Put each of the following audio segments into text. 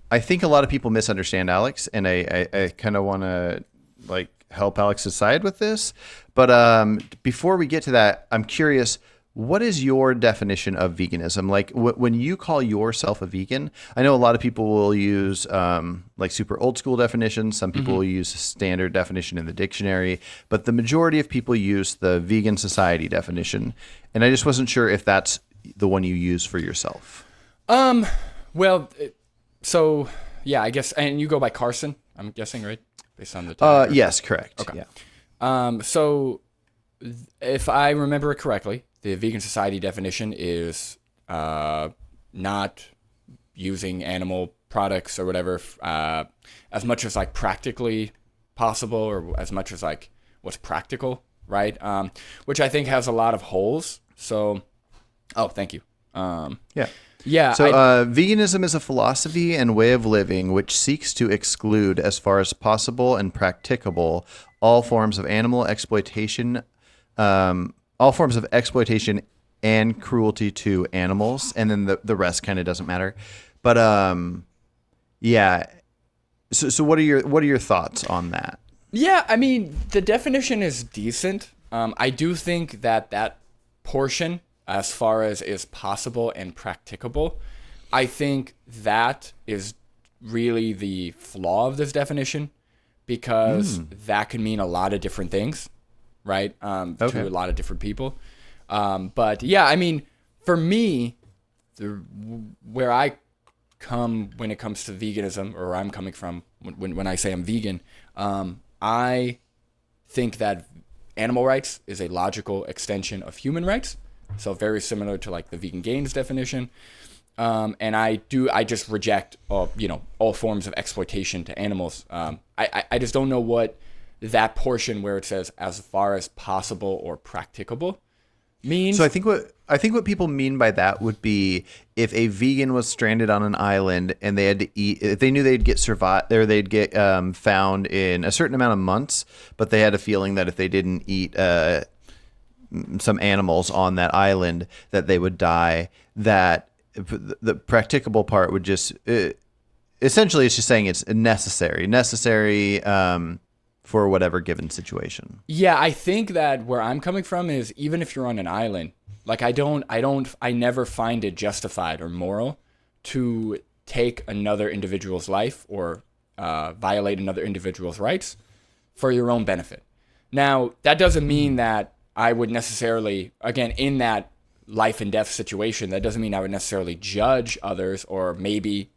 I think a lot of people misunderstand Alex, and I kind of want to like help Alex decide with this. But before we get to that, I'm curious. What is your definition of veganism? Like when you call yourself a vegan, I know a lot of people will use like super old school definitions. Some people will use a standard definition in the dictionary, but the majority of people use the Vegan Society definition. And I just wasn't sure if that's the one you use for yourself. Well, so yeah, I guess, and you go by Carson, I'm guessing, right? Based on the title. Yes, correct. Okay. Yeah. So if I remember it correctly, the Vegan Society definition is not using animal products or whatever as much as like practically possible, or as much as like what's practical, right? Which I think has a lot of holes. So, thank you. Yeah. Yeah. So veganism is a philosophy and way of living which seeks to exclude, as far as possible and practicable, all forms of animal exploitation, and cruelty to animals, and then the rest kind of doesn't matter. But yeah. So what are your thoughts on that? Yeah, I mean, the definition is decent. I do think that portion, as far as is possible and practicable, I think that is really the flaw of this definition, because that can mean a lot of different things, right? To a lot of different people. But yeah, I mean, for me, where I come when it comes to veganism, or where I'm coming from when I say I'm vegan, I think that animal rights is a logical extension of human rights. So very similar to like the Vegan Gains definition. And I just reject all forms of exploitation to animals. I just don't know what that portion where it says as far as possible or practicable means. So I think what people mean by that would be if a vegan was stranded on an island and they had to eat, if they knew they'd get found in a certain amount of months, but they had a feeling that if they didn't eat some animals on that island that they would die, that the practicable part would just essentially it's just saying it's necessary for whatever given situation. Yeah, I think that where I'm coming from is, even if you're on an island, like I never find it justified or moral to take another individual's life or violate another individual's rights for your own benefit. Now, that doesn't mean that I would necessarily, again, in that life and death situation, that doesn't mean I would necessarily judge others, or maybe,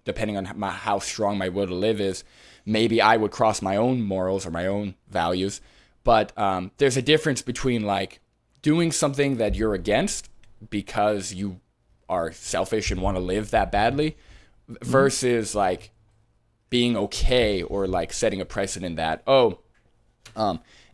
depending on how strong my will to live is, maybe I would cross my own morals or my own values. But there's a difference between like doing something that you're against because you are selfish and want to live that badly, versus like being okay or like setting a precedent that,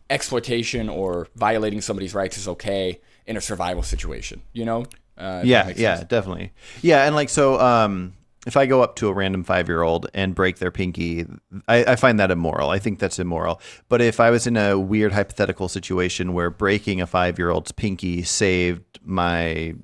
exploitation or violating somebody's rights is okay in a survival situation, Yeah, definitely. Yeah, and like so if I go up to a random 5-year-old and break their pinky, I find that immoral. I think that's immoral. But if I was in a weird hypothetical situation where breaking a 5-year-old's pinky saved my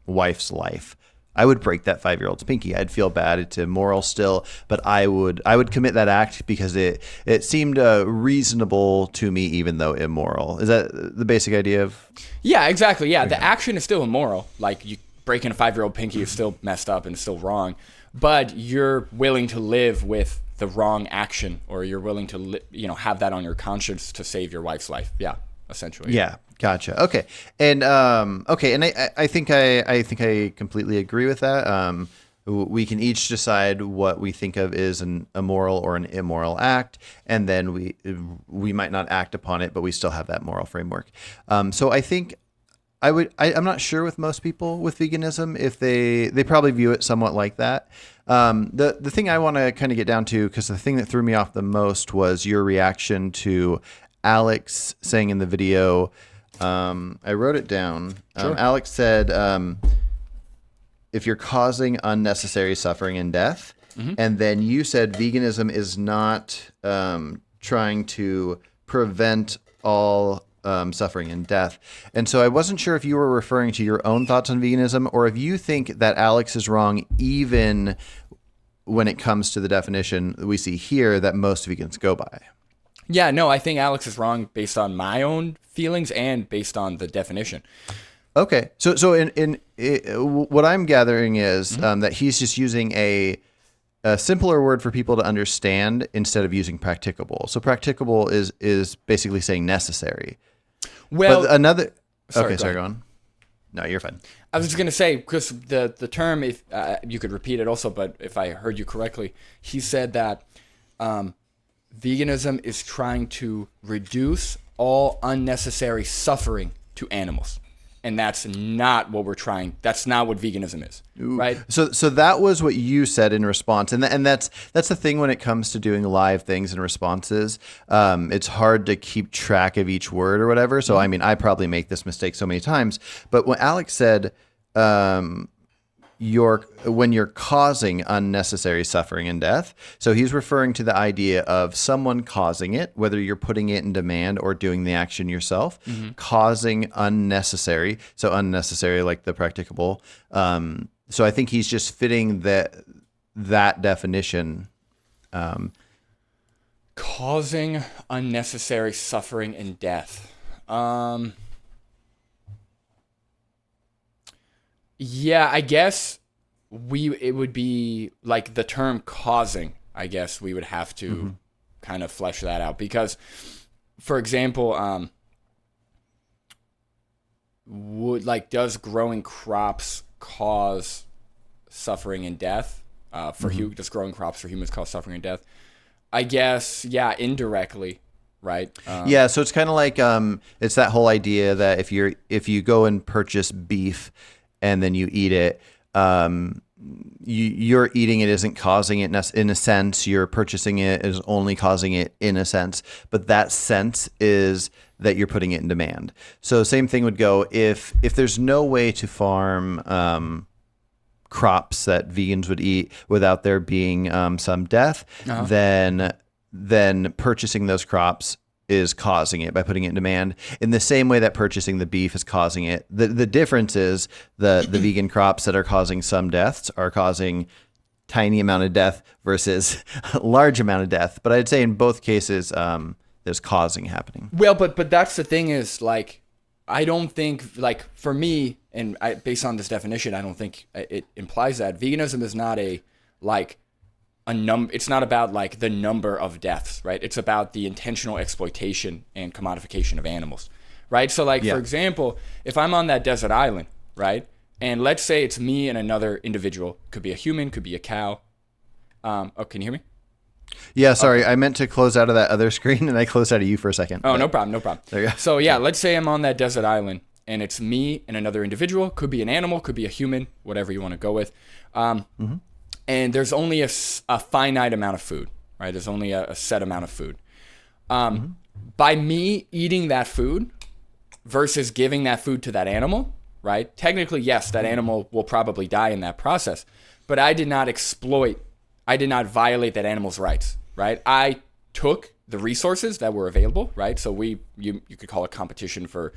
wife's life, I would break that 5-year-old's pinky. I'd feel bad. It's immoral still, but I would commit that act because it seemed reasonable to me, even though immoral. Is that the basic idea of? Yeah, exactly. Yeah, the action is still immoral. Like, you breaking a 5-year-old pinky is still messed up and still wrong, but you're willing to live with the wrong action, or you're willing to have that on your conscience to save your wife's life. Yeah, essentially. Yeah. Gotcha. Okay. And and I think I completely agree with that. We can each decide what we think of is an immoral or an immoral act, and then we might not act upon it, but we still have that moral framework. So I think I'm not sure with most people with veganism if they probably view it somewhat like that. The thing I want to kind of get down to, because the thing that threw me off the most was your reaction to Alex saying in the video. I wrote it down. Sure. Alex said, if you're causing unnecessary suffering and death, and then you said veganism is not trying to prevent all suffering and death. And so I wasn't sure if you were referring to your own thoughts on veganism, or if you think that Alex is wrong even when it comes to the definition we see here that most vegans go by. Yeah, no, I think Alex is wrong based on my own feelings and based on the definition. Okay, so what I'm gathering is that he's just using a simpler word for people to understand instead of using practicable. So practicable is basically saying necessary. Well, but another. Sorry, Go on. No, you're fine. I was just going to say, because the term, if you could repeat it also, but if I heard you correctly, he said that veganism is trying to reduce all unnecessary suffering to animals. And that's not what that's not what veganism is, right? So that was what you said in response. And that's the thing when it comes to doing live things and responses. It's hard to keep track of each word or whatever. So, I mean, I probably make this mistake so many times. But when Alex said, when you're causing unnecessary suffering and death. So he's referring to the idea of someone causing it, whether you're putting it in demand or doing the action yourself, causing unnecessary. So unnecessary, like the practicable. So I think he's just fitting that definition. Causing unnecessary suffering and death. Yeah, I guess it would be like the term causing. I guess we would have to kind of flesh that out because, for example, does growing crops cause suffering and death? Does growing crops for humans cause suffering and death? I guess, yeah, indirectly. Right. Yeah. So it's kind of like it's that whole idea that if you go and purchase beef and then you eat it, you're eating it isn't causing it in a sense. You're purchasing it is only causing it in a sense, but that sense is that you're putting it in demand. So same thing would go if there's no way to farm crops that vegans would eat without there being some death, then purchasing those crops is causing it by putting it in demand in the same way that purchasing the beef is causing it. The difference is the vegan crops that are causing some deaths are causing tiny amount of death versus a large amount of death. But I'd say in both cases, there's causing happening. Well, but that's the thing is like, I don't think like for me, and based on this definition, I don't think it implies that veganism is not it's not about like the number of deaths, right? It's about the intentional exploitation and commodification of animals, right? So like, for example, if I'm on that desert island, right? And let's say it's me and another individual, could be a human, could be a cow. Can you hear me? Yeah, sorry. Okay. I meant to close out of that other screen and I closed out of you for a second. Oh, no problem. There you go. So yeah, let's say I'm on that desert island and it's me and another individual, could be an animal, could be a human, whatever you want to go with. And there's only a finite amount of food, right? There's only a set amount of food. By me eating that food versus giving that food to that animal, right? Technically, yes, that animal will probably die in that process, but I did not violate that animal's rights, right? I took the resources that were available, right? So you could call it competition for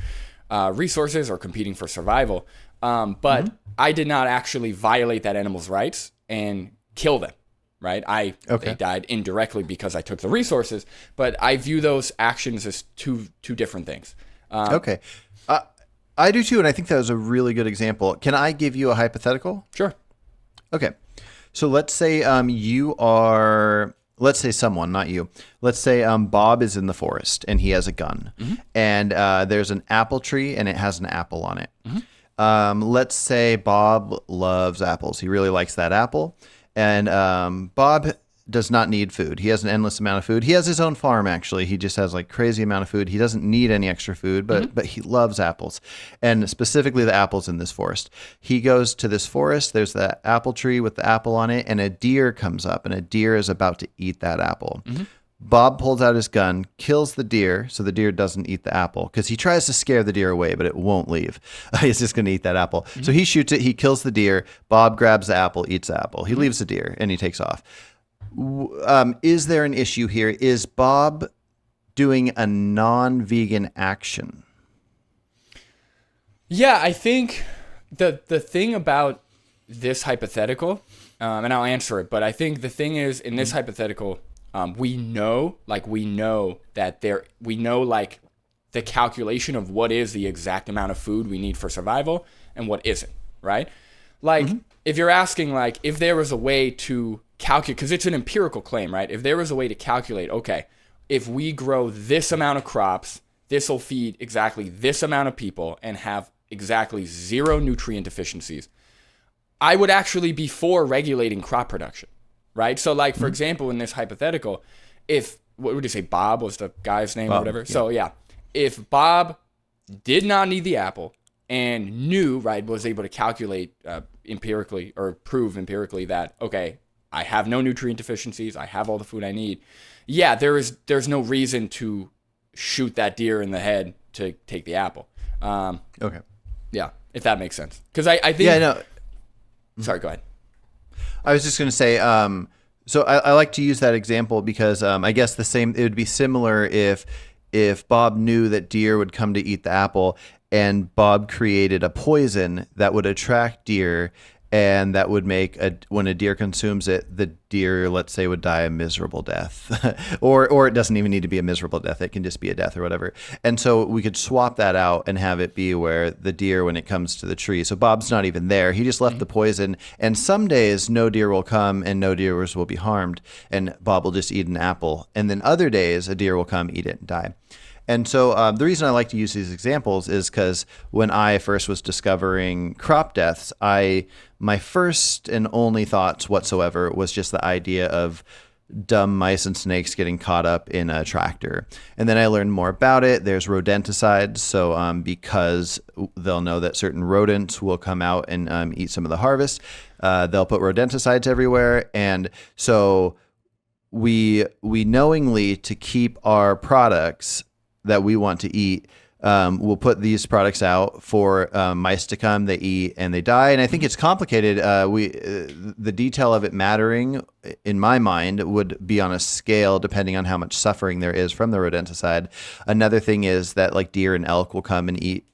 resources or competing for survival. But I did not actually violate that animal's rights and kill them, right? They died indirectly because I took the resources, but I view those actions as two different things. Okay. I do too, and I think that was a really good example. Can I give you a hypothetical? Sure. Okay. So let's say let's say someone, not you. Let's say Bob is in the forest and he has a gun, and there's an apple tree and it has an apple on it. Let's say Bob loves apples. He really likes that apple. And Bob does not need food. He has an endless amount of food. He has his own farm, actually. He just has like crazy amount of food. He doesn't need any extra food, but he loves apples. And specifically the apples in this forest. He goes to this forest. There's the apple tree with the apple on it. And a deer comes up. And a deer is about to eat that apple. Bob pulls out his gun, kills the deer, so the deer doesn't eat the apple, because he tries to scare the deer away, but it won't leave. He's just going to eat that apple. So he shoots it, he kills the deer, Bob grabs the apple, eats the apple. He leaves the deer, and he takes off. Is there an issue here? Is Bob doing a non-vegan action? Yeah, I think the thing about this hypothetical and I'll answer it. But I think the thing is, in this hypothetical, we know that we know like the calculation of what is the exact amount of food we need for survival and what isn't, right? Like, if you're asking, like, if there was a way to calculate, because it's an empirical claim, right? If there was a way to calculate, okay, if we grow this amount of crops, this will feed exactly this amount of people and have exactly 0 nutrient deficiencies, I would actually be for regulating crop production, right? So, like, for example, in this hypothetical, what would you say, Bob was the guy's name or whatever? Yeah. So, yeah, if Bob did not need the apple and knew, right, was able to calculate empirically or prove empirically that, okay, I have no nutrient deficiencies, I have all the food I need, yeah, there's no reason to shoot that deer in the head to take the apple. Okay. Yeah, if that makes sense. Because I think... Yeah, no. Sorry, go ahead. I was just going to say, so I like to use that example because I guess it would be similar if Bob knew that deer would come to eat the apple and Bob created a poison that would attract deer and that would make when a deer consumes it, the deer, let's say, would die a miserable death, or it doesn't even need to be a miserable death. It can just be a death or whatever. And so we could swap that out and have it be where the deer, when it comes to the tree, so Bob's not even there. He just left the poison. And some days no deer will come and no deers will be harmed, and Bob will just eat an apple. And then other days a deer will come, eat it, and die. And so the reason I like to use these examples is because when I first was discovering crop deaths, my first and only thoughts whatsoever was just the idea of dumb mice and snakes getting caught up in a tractor. And then I learned more about it. There's rodenticides. So because they'll know that certain rodents will come out and eat some of the harvest, they'll put rodenticides everywhere. And so we knowingly, to keep our products that we want to eat, we'll put these products out for mice to come, they eat and they die. And I think it's complicated. The detail of it mattering, in my mind, would be on a scale depending on how much suffering there is from the rodenticide. Another thing is that like deer and elk will come and eat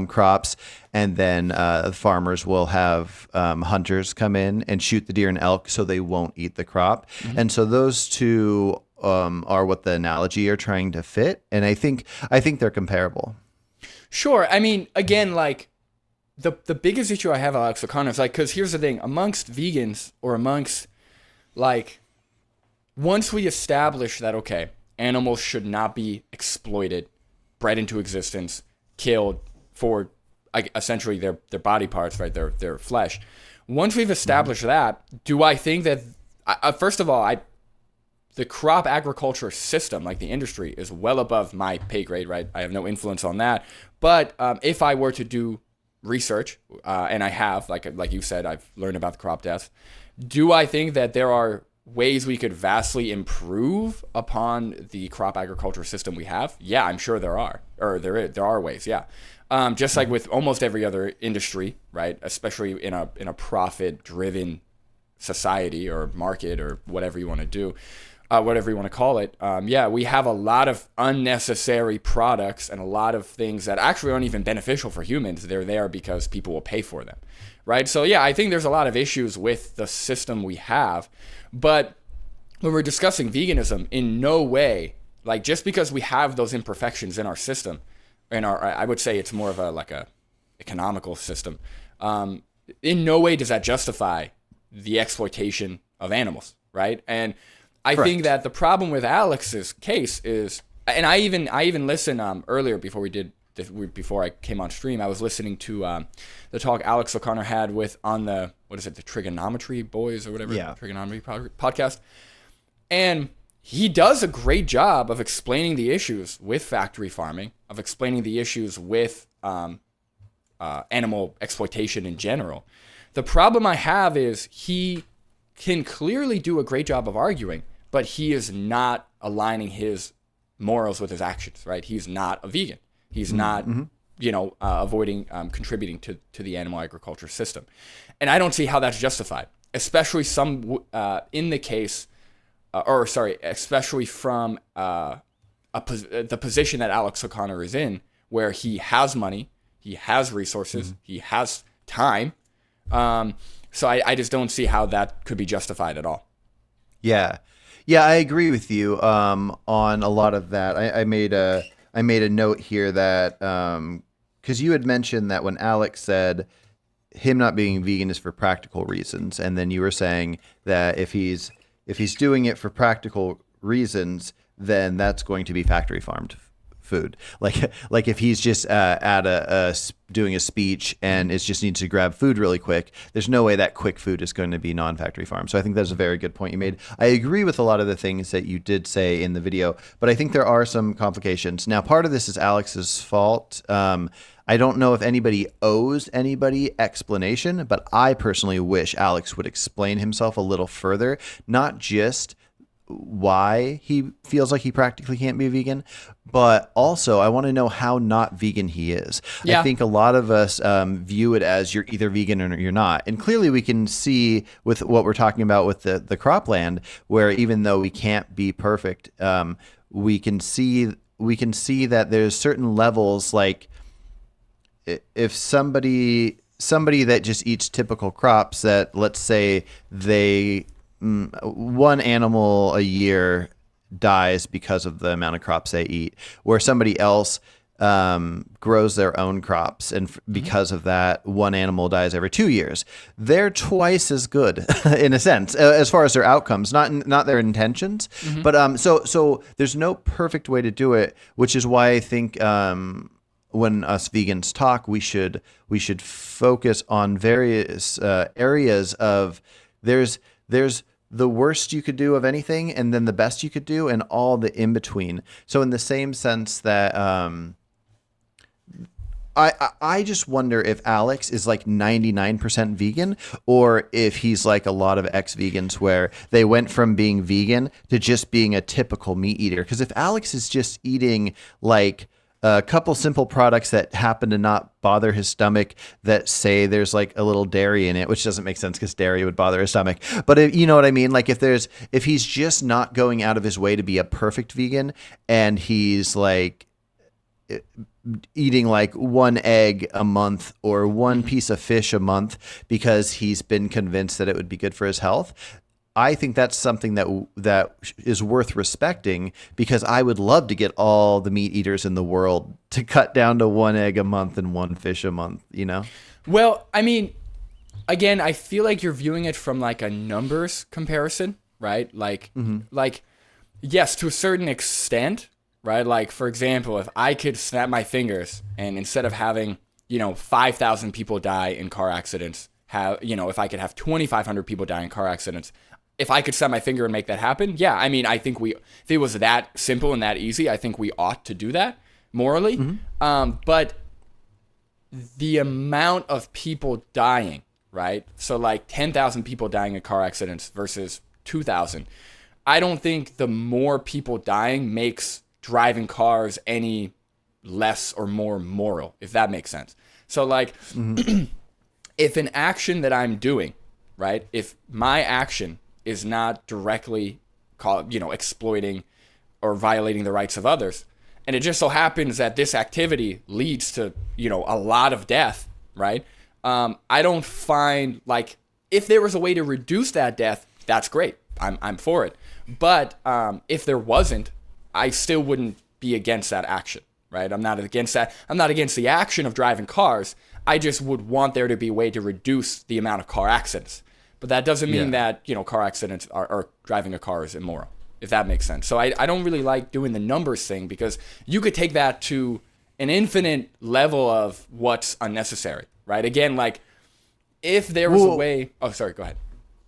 crops, and then farmers will have hunters come in and shoot the deer and elk so they won't eat the crop. And so those two are what the analogy you're trying to fit, and I think they're comparable. Sure. I mean, again, like the biggest issue I have with Alex O'Connor is like, because here's the thing, amongst vegans or amongst like, once we establish that, okay, animals should not be exploited, bred into existence, killed for like essentially their body parts, right, their flesh. Once we've established that, do I think that first of all, the crop agriculture system, like the industry, is well above my pay grade, right? I have no influence on that. But if I were to do research, and I have, like you said, I've learned about the crop deaths, do I think that there are ways we could vastly improve upon the crop agriculture system we have? Yeah, I'm sure there are. Or there are ways, yeah. Just like with almost every other industry, right? Especially in a profit-driven society or market or whatever you want to do. Whatever you want to call it. Yeah, we have a lot of unnecessary products and a lot of things that actually aren't even beneficial for humans. They're there because people will pay for them, right? So yeah, I think there's a lot of issues with the system we have. But when we're discussing veganism, in no way, like just because we have those imperfections in our system, I would say it's more of a economical system. In no way does that justify the exploitation of animals, right? And I think that the problem with Alex's case is, and I even listened earlier before I came on stream, I was listening to the talk Alex O'Connor had on the Trigonometry Boys or whatever, Trigonometry podcast, and he does a great job of explaining the issues with factory farming, of explaining the issues with animal exploitation in general. The problem I have is he can clearly do a great job of arguing, but he is not aligning his morals with his actions, right? He's not a vegan. He's not, avoiding contributing to the animal agriculture system. And I don't see how that's justified, especially especially from the position that Alex O'Connor is in, where he has money, he has resources, he has time. So I just don't see how that could be justified at all. Yeah. Yeah, I agree with you on a lot of that. I made a note here that because you had mentioned that when Alex said him not being vegan is for practical reasons, and then you were saying that if he's doing it for practical reasons, then that's going to be factory farmed food. Like if he's just doing a speech and it just needs to grab food really quick, there's no way that quick food is going to be non-factory farmed. So I think that's a very good point you made. I agree with a lot of the things that you did say in the video, but I think there are some complications. Now, part of this is Alex's fault. I don't know if anybody owes anybody explanation, but I personally wish Alex would explain himself a little further, not just why he feels like he practically can't be vegan, but also I want to know how not vegan he is. Yeah. I think a lot of us view it as you're either vegan or you're not. And clearly we can see with what we're talking about with the cropland, where even though we can't be perfect, we can see that there's certain levels, like if somebody that just eats typical crops, that let's say one animal a year dies because of the amount of crops they eat, where somebody else grows their own crops, and because of that, one animal dies every 2 years. They're twice as good in a sense as far as their outcomes, not their intentions. But so there's no perfect way to do it, which is why I think when us vegans talk, we should focus on various areas of there's the worst you could do of anything, and then the best you could do, and all the in between. So in the same sense that I just wonder if Alex is like 99% vegan, or if he's like a lot of ex-vegans where they went from being vegan to just being a typical meat eater. Because if Alex is just eating like a couple simple products that happen to not bother his stomach, that say there's like a little dairy in it, which doesn't make sense because dairy would bother his stomach. But you know what I mean? Like if he's just not going out of his way to be a perfect vegan, and he's like eating like one egg a month or one piece of fish a month because he's been convinced that it would be good for his health, I think that's something that is worth respecting, because I would love to get all the meat eaters in the world to cut down to one egg a month and one fish a month, you know? Well, I mean, again, I feel like you're viewing it from like a numbers comparison, right? Like, yes, to a certain extent, right? Like, for example, if I could snap my fingers and instead of having, 5,000 people die in car accidents, if I could have 2,500 people die in car accidents, if I could snap my finger and make that happen, yeah, I mean, I think if it was that simple and that easy, I think we ought to do that morally. But the amount of people dying, right? So like 10,000 people dying in car accidents versus 2,000. I don't think the more people dying makes driving cars any less or more moral, if that makes sense. So like, if an action that I'm doing, right, if my action is not directly exploiting or violating the rights of others, and it just so happens that this activity leads to a lot of death, right? I don't find, like, if there was a way to reduce that death, that's great. I'm for it. But if there wasn't, I still wouldn't be against that action, right? I'm not against that. I'm not against the action of driving cars. I just would want there to be a way to reduce the amount of car accidents. But that doesn't mean that, car accidents or driving a car is immoral, if that makes sense. So I don't really like doing the numbers thing, because you could take that to an infinite level of what's unnecessary, right? Again, like, if there was a way... Oh, sorry, go ahead.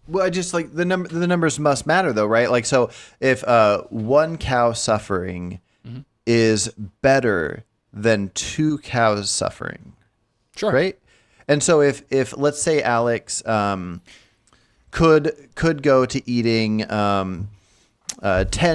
Well, I just like the numbers must matter though, right? Like, so if one cow suffering is better than two cows suffering, sure, right? And so if let's say Alex could go to eating 10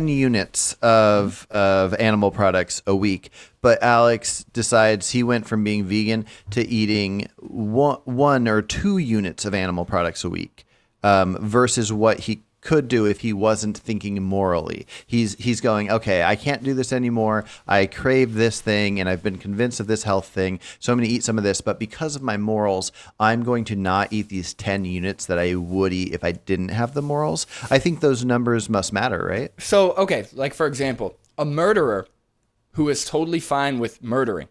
units of animal products a week, but Alex decides he went from being vegan to eating one or 2 units of animal products a week, versus what he could do if he wasn't thinking morally. He's going, okay, I can't do this anymore. I crave this thing and I've been convinced of this health thing. So I'm going to eat some of this. But because of my morals, I'm going to not eat these 10 units that I would eat if I didn't have the morals. I think those numbers must matter, right? So, okay, like for example, a murderer who is totally fine with murdering,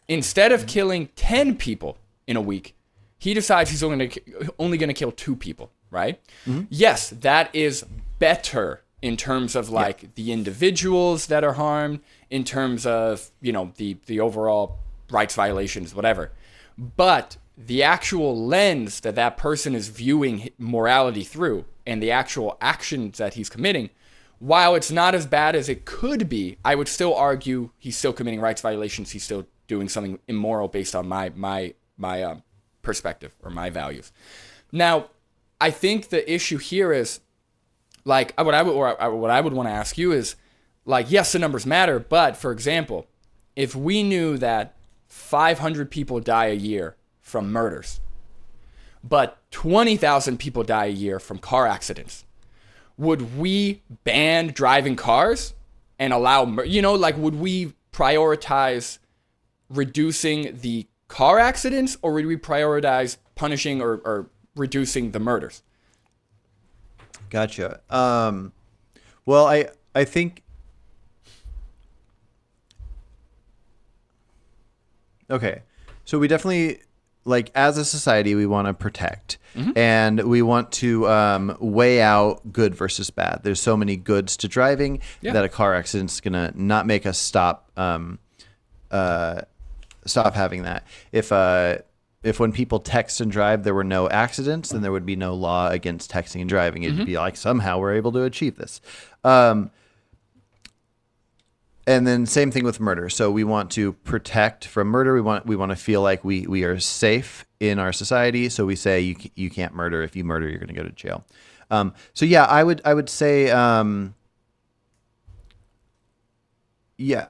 instead of killing 10 people in a week, he decides he's only going to kill 2 people. Right? Mm-hmm. Yes, that is better in terms of like the individuals that are harmed, in terms of, the overall rights violations, whatever. But the actual lens that person is viewing morality through and the actual actions that he's committing, while it's not as bad as it could be, I would still argue he's still committing rights violations. He's still doing something immoral based on my perspective or my values. Now, I think the issue here is, like, what I would want to ask you is, like, yes, the numbers matter, but for example, if we knew that 500 people die a year from murders, but 20,000 people die a year from car accidents, would we ban driving cars and allow, would we prioritize reducing the car accidents, or would we prioritize punishing or reducing the murders? Gotcha. Well, I think, okay, so we definitely, like, as a society, we want to protect, and we want to weigh out good versus bad. There's so many goods to driving that a car accident's gonna not make us stop having that. If when people text and drive, there were no accidents, then there would be no law against texting and driving. It'd be like, somehow we're able to achieve this. And then same thing with murder. So we want to protect from murder. We want to feel like we are safe in our society. So we say you can't murder. If you murder, you're going to go to jail. So yeah, I would say, yeah.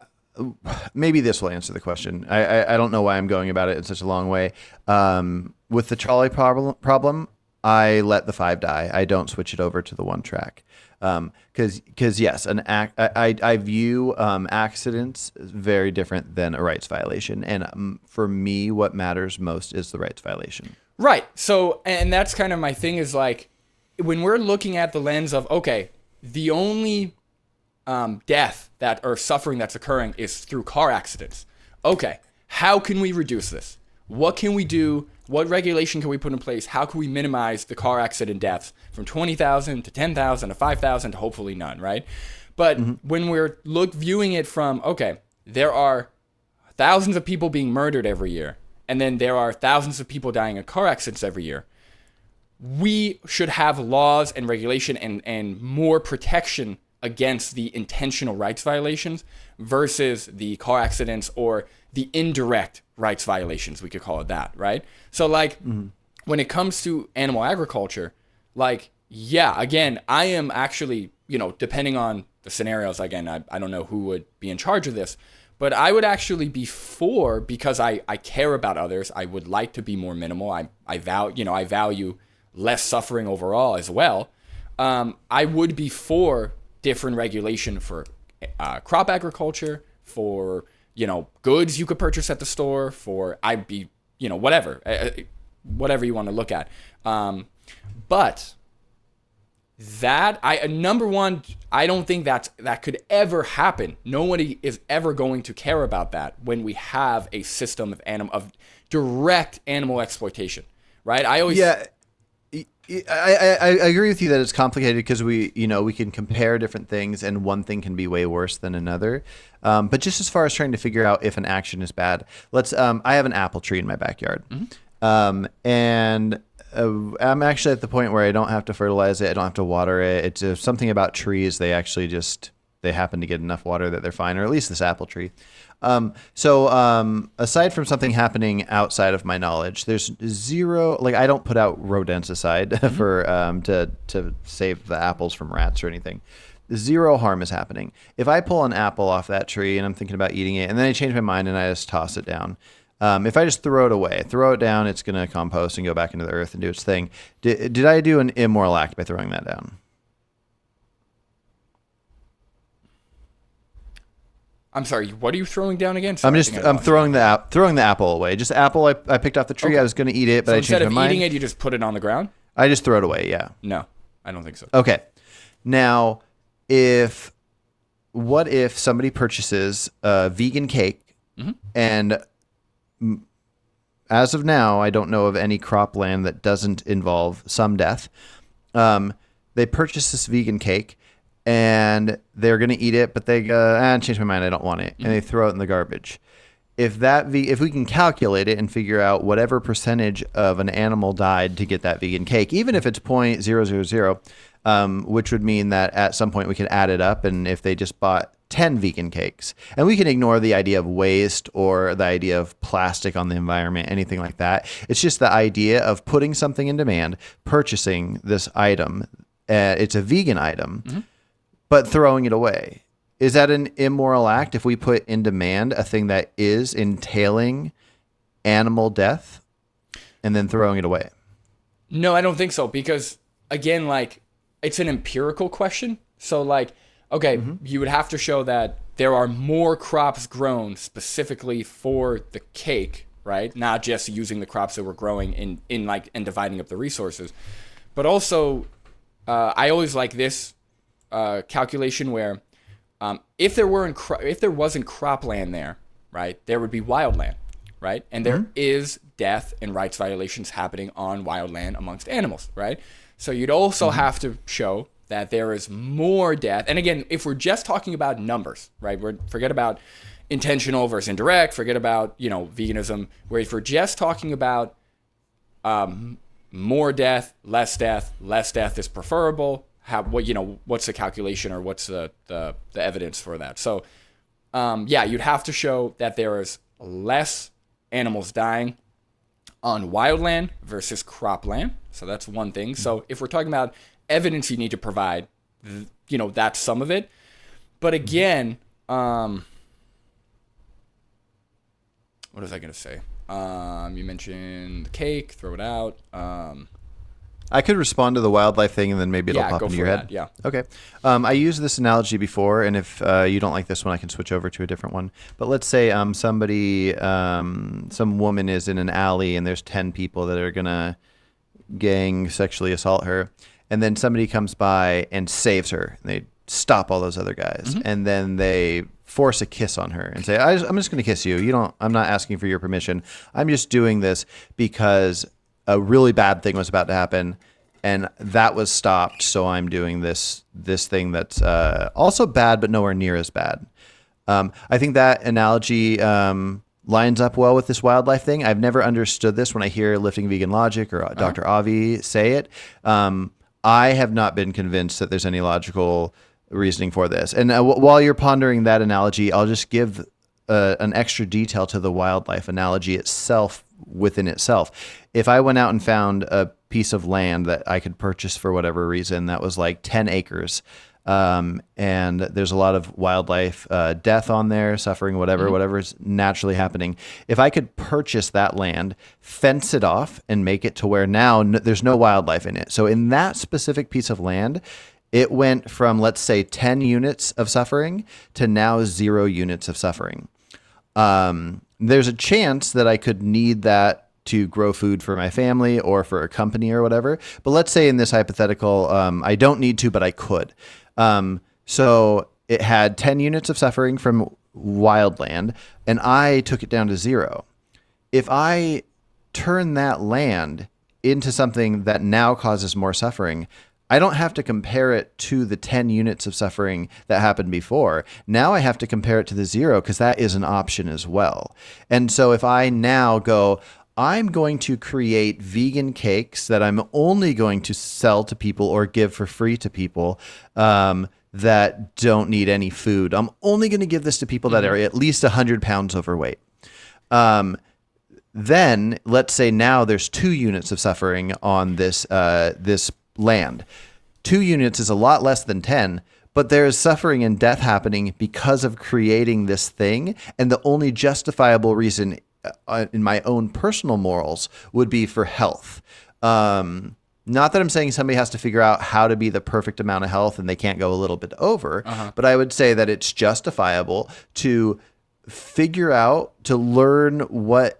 Maybe this will answer the question. I don't know why I'm going about it in such a long way. With the trolley problem, I let the 5 die. I don't switch it over to the 1 track. Because yes, I view accidents very different than a rights violation. And for me, what matters most is the rights violation. Right. So, and that's kind of my thing, is like, when we're looking at the lens of, okay, the only death or suffering that's occurring is through car accidents. Okay, how can we reduce this? What can we do? What regulation can we put in place? How can we minimize the car accident deaths from 20,000 to 10,000 to 5,000 to hopefully none, right? But when we're viewing it from, okay, there are thousands of people being murdered every year, and then there are thousands of people dying in car accidents every year, we should have laws and regulation and more protection against the intentional rights violations versus the car accidents or the indirect rights violations, we could call it that, right? So like when it comes to animal agriculture, like, yeah, again, I am actually, depending on the scenarios, again, I don't know who would be in charge of this, but I would actually be for, because I care about others. I would like to be more minimal. I value less suffering overall as well. I would be for different regulation for crop agriculture, for, goods you could purchase at the store, for whatever you want to look at. But that, number one, I don't think that could ever happen. Nobody is ever going to care about that when we have a system of direct animal exploitation, right? I agree with you that it's complicated because we can compare different things and one thing can be way worse than another. But just as far as trying to figure out if an action is bad, I have an apple tree in my backyard. And I'm actually at the point where I don't have to fertilize it. I don't have to water it. It's something about trees. They actually they happen to get enough water that they're fine, or at least this apple tree. So aside from something happening outside of my knowledge, there's zero, I don't put out rodenticide for to save the apples from rats or anything. Zero harm is happening. If I pull an apple off that tree and I'm thinking about eating it, and then I change my mind and I just toss it down, if I just throw it down, it's going to compost and go back into the earth and do its thing. Did I do an immoral act by throwing that down? I'm sorry, what are you throwing down again? I'm throwing the apple away. Just apple I picked off the tree. Okay. I was going to eat it, but So I instead changed of my mind. eating it, you just put it on the ground? I just throw it away. Yeah. No, I don't think so. Okay. Now, what if somebody purchases a vegan cake, and as of now, I don't know of any cropland that doesn't involve some death. They purchase this vegan cake, and they're going to eat it, but they go, I changed my mind, I don't want it, and they throw it in the garbage. If we can calculate it and figure out whatever percentage of an animal died to get that vegan cake, even if it's 0.000, which would mean that at some point we can add it up, and if they just bought 10 vegan cakes, and we can ignore the idea of waste or the idea of plastic on the environment, anything like that. It's just the idea of putting something in demand, purchasing this item. It's a vegan item, but throwing it away. Is that an immoral act if we put in demand a thing that is entailing animal death and then throwing it away? No, I don't think so, because again, like, it's an empirical question. So like, okay, you would have to show that there are more crops grown specifically for the cake, right? Not just using the crops that were growing in like and dividing up the resources, but also I always like this calculation where if there wasn't cropland there, right, there would be wildland, right? And there is death and rights violations happening on wildland amongst animals, right? So you'd also have to show that there is more death. And again, if we're just talking about numbers, right, forget about intentional versus indirect, forget about, veganism, where if we're just talking about more death, less death is preferable. What's the calculation or what's the evidence for that? So, you'd have to show that there is less animals dying on wildland versus cropland. So that's one thing. So if we're talking about evidence you need to provide, that's some of it. But again, what was I going to say? You mentioned the cake, throw it out. I could respond to the wildlife thing, and then maybe it'll pop into your head. Yeah. Okay. I used this analogy before, and if you don't like this one, I can switch over to a different one. But let's say some woman is in an alley, and there's 10 people that are gonna gang sexually assault her, and then somebody comes by and saves her. And they stop all those other guys, and then they force a kiss on her and say, "I'm just gonna kiss you. I'm not asking for your permission. I'm just doing this because a really bad thing was about to happen, and that was stopped. So I'm doing this thing that's also bad, but nowhere near as bad." I think that analogy lines up well with this wildlife thing. I've never understood this when I hear Lifting Vegan Logic or Dr. Avi say it. I have not been convinced that there's any logical reasoning for this. And while you're pondering that analogy, I'll just give an extra detail to the wildlife analogy itself within itself. If I went out and found a piece of land that I could purchase for whatever reason that was like 10 acres, and there's a lot of wildlife death on there, suffering, whatever is naturally happening. If I could purchase that land, fence it off, and make it to where now there's no wildlife in it. So in that specific piece of land, it went from, let's say, 10 units of suffering to now 0 units of suffering. There's a chance that I could need that to grow food for my family or for a company or whatever. But let's say in this hypothetical, I don't need to, but I could. So it had 10 units of suffering from wildland, and I took it down to 0. If I turn that land into something that now causes more suffering, I don't have to compare it to the 10 units of suffering that happened before. Now I have to compare it to the 0 because that is an option as well. And so if I now go, I'm going to create vegan cakes that I'm only going to sell to people or give for free to people that don't need any food. I'm only going to give this to people that are at least 100 pounds overweight. Then let's say now there's 2 units of suffering on this land. 2 units is a lot less than 10, but there is suffering and death happening because of creating this thing. And the only justifiable reason in my own personal morals would be for health. Not that I'm saying somebody has to figure out how to be the perfect amount of health and they can't go a little bit over, but I would say that it's justifiable to figure out, to learn what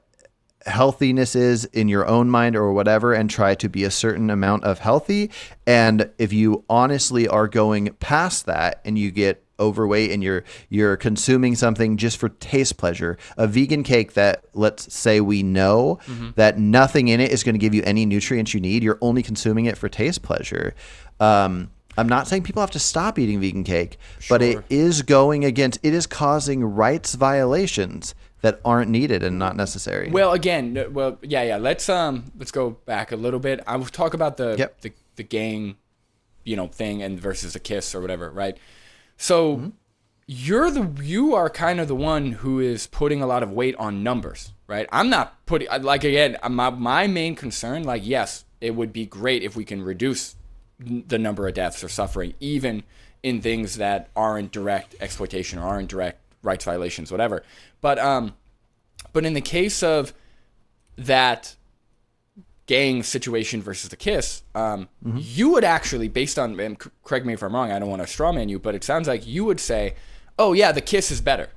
healthiness is in your own mind or whatever, and try to be a certain amount of healthy. And if you honestly are going past that and you get overweight and you're consuming something just for taste pleasure, a vegan cake that, let's say, we know that nothing in it is going to give you any nutrients you need, you're only consuming it for taste pleasure. I'm not saying people have to stop eating vegan cake, but it is causing rights violations that aren't needed and not necessary. Well, again, let's go back a little bit. I will talk about the gang, thing and versus a kiss or whatever, right? So you are kind of the one who is putting a lot of weight on numbers, right? I'm not putting, like, again, my main concern, like, yes, it would be great if we can reduce the number of deaths or suffering, even in things that aren't direct exploitation or aren't direct rights violations, whatever. But in the case of that gang situation versus the kiss, you would actually, based on, and correct me if I'm wrong, I don't want to strawman you, but it sounds like you would say, oh yeah, the kiss is better,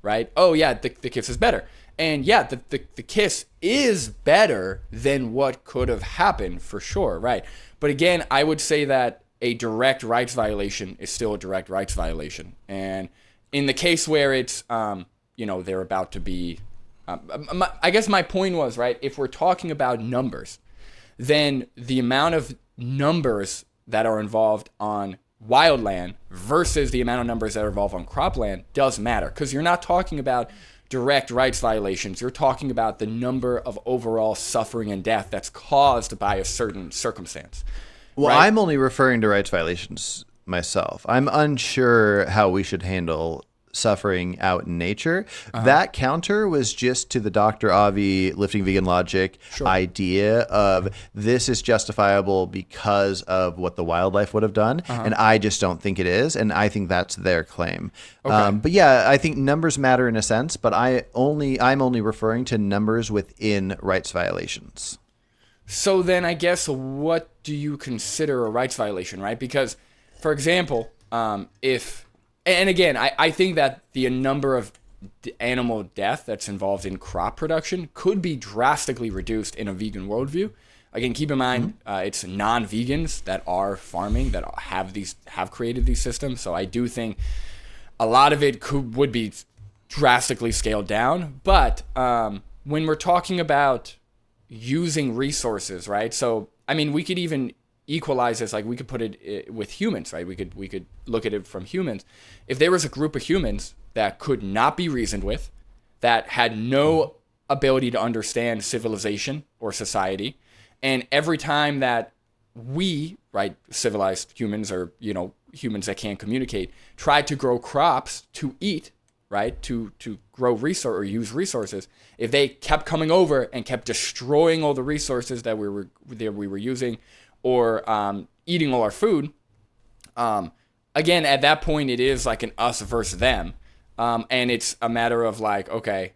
right? Oh yeah, the kiss is better. And yeah, the kiss is better than what could have happened for sure, right? But again, I would say that a direct rights violation is still a direct rights violation. And in the case where it's, they're about to be, I guess my point was, right, if we're talking about numbers, then the amount of numbers that are involved on wildland versus the amount of numbers that are involved on cropland does matter, because you're not talking about direct rights violations. You're talking about the number of overall suffering and death that's caused by a certain circumstance. Well, right? I'm only referring to rights violations myself. I'm unsure how we should handle suffering out in nature. That counter was just to the Dr. Avi lifting vegan logic idea of this is justifiable because of what the wildlife would have done, and I just don't think it is, and I think that's their claim. But yeah, I think numbers matter in a sense, but I'm only referring to numbers within rights violations. So then I guess what do you consider a rights violation, right? Because, for example, and again, I think that the number of animal death that's involved in crop production could be drastically reduced in a vegan worldview. Again, keep in mind, it's non-vegans that are farming, that have created these systems. So I do think a lot of it would be drastically scaled down. But when we're talking about using resources, right? So, I mean, we could even equalize this, like we could put it with humans, right? We could look at it from humans. If there was a group of humans that could not be reasoned with, that had no ability to understand civilization or society, and every time that we, right, civilized humans or, humans that can't communicate, tried to grow crops to eat, right, to grow resource or use resources, if they kept coming over and kept destroying all the resources that we were using, or eating all our food, again, at that point, it is like an us versus them. And it's a matter of like, okay,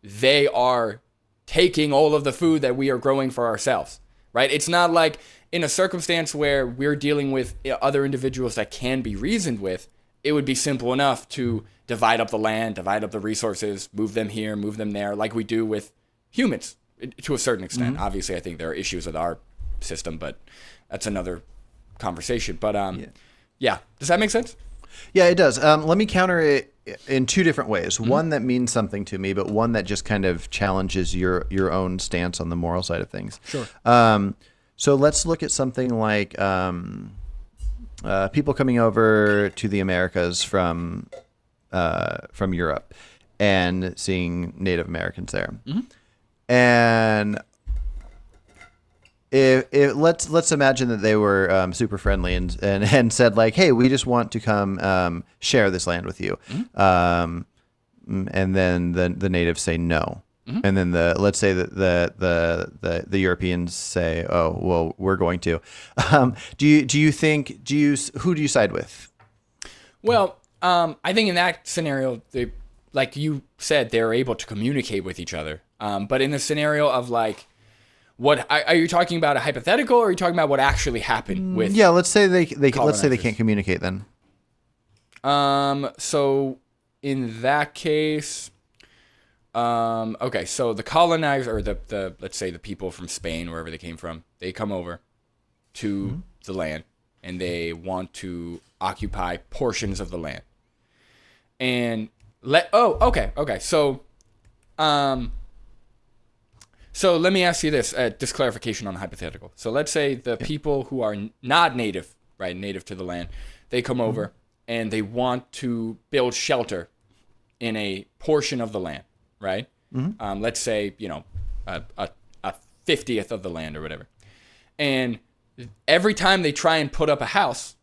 they are taking all of the food that we are growing for ourselves, right? It's not like in a circumstance where we're dealing with other individuals that can be reasoned with, it would be simple enough to divide up the land, divide up the resources, move them here, move them there, like we do with humans to a certain extent. Obviously, I think there are issues with our system, but that's another conversation. But yeah, does that make sense? Yeah, it does. Let me counter it in two different ways. One that means something to me, but one that just kind of challenges your own stance on the moral side of things. Sure. So let's look at something like people coming over to the Americas from Europe and seeing Native Americans there, and If let's imagine that they were super friendly and said like, hey, we just want to come share this land with you, and then the natives say no, and then let's say that the Europeans say, oh well, we're going to. Who do you side with? Well, I think in that scenario, like you said, they're able to communicate with each other. But in the scenario of like, what are you talking about? A hypothetical, or are you talking about what actually happened with? Yeah, let's say they can't communicate then. So in that case, okay, so the colonizer, or the let's say the people from Spain, wherever they came from, they come over to the land and they want to occupy portions of the land. And okay. So let me ask you this, just clarification on the hypothetical. So let's say the people who are not native, right, native to the land, they come over and they want to build shelter in a portion of the land, right? Let's say, a 50th of the land or whatever. And every time they try and put up a house,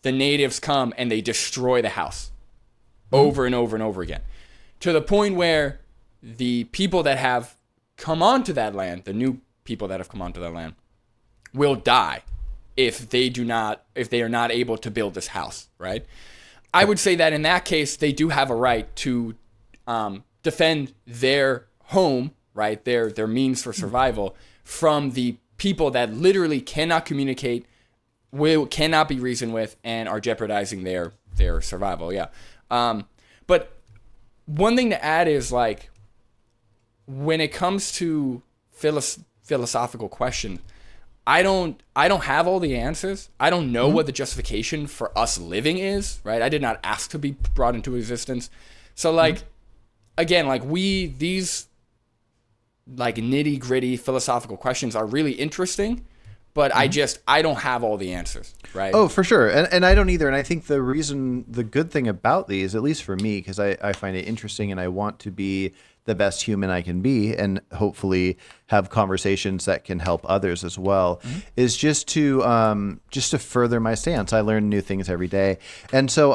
the natives come and they destroy the house over and over and over again, to the point where the people that have come onto that land, the new people that have come onto that land, will die if they are not able to build this house, right? I would say that in that case, they do have a right to defend their home, right, their means for survival, from the people that literally cannot communicate, cannot be reasoned with, and are jeopardizing their survival. Yeah. But one thing to add is, like, when it comes to philosophical questions, I don't have all the answers. I don't know what the justification for us living is, right? I did not ask to be brought into existence. So, like, again, like, these like nitty gritty philosophical questions are really interesting, but I don't have all the answers, right? Oh, for sure. And I don't either. And I think the good thing about these, at least for me, because I find it interesting and I want to be the best human I can be and hopefully have conversations that can help others as well, is just to further my stance. I learn new things every day. And so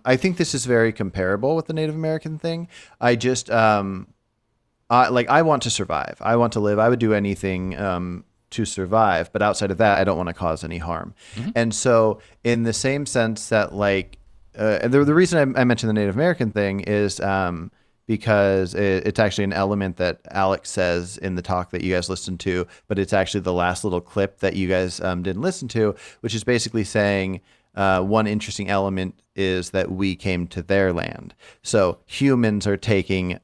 I think this is very comparable with the Native American thing. I just, I want to survive. I want to live. I would do anything to survive. But outside of that, I don't want to cause any harm. And so in the same sense that, like, the reason I mentioned the Native American thing is because it's actually an element that Alex says in the talk that you guys listened to, but it's actually the last little clip that you guys didn't listen to, which is basically saying one interesting element is that we came to their land. So humans are taking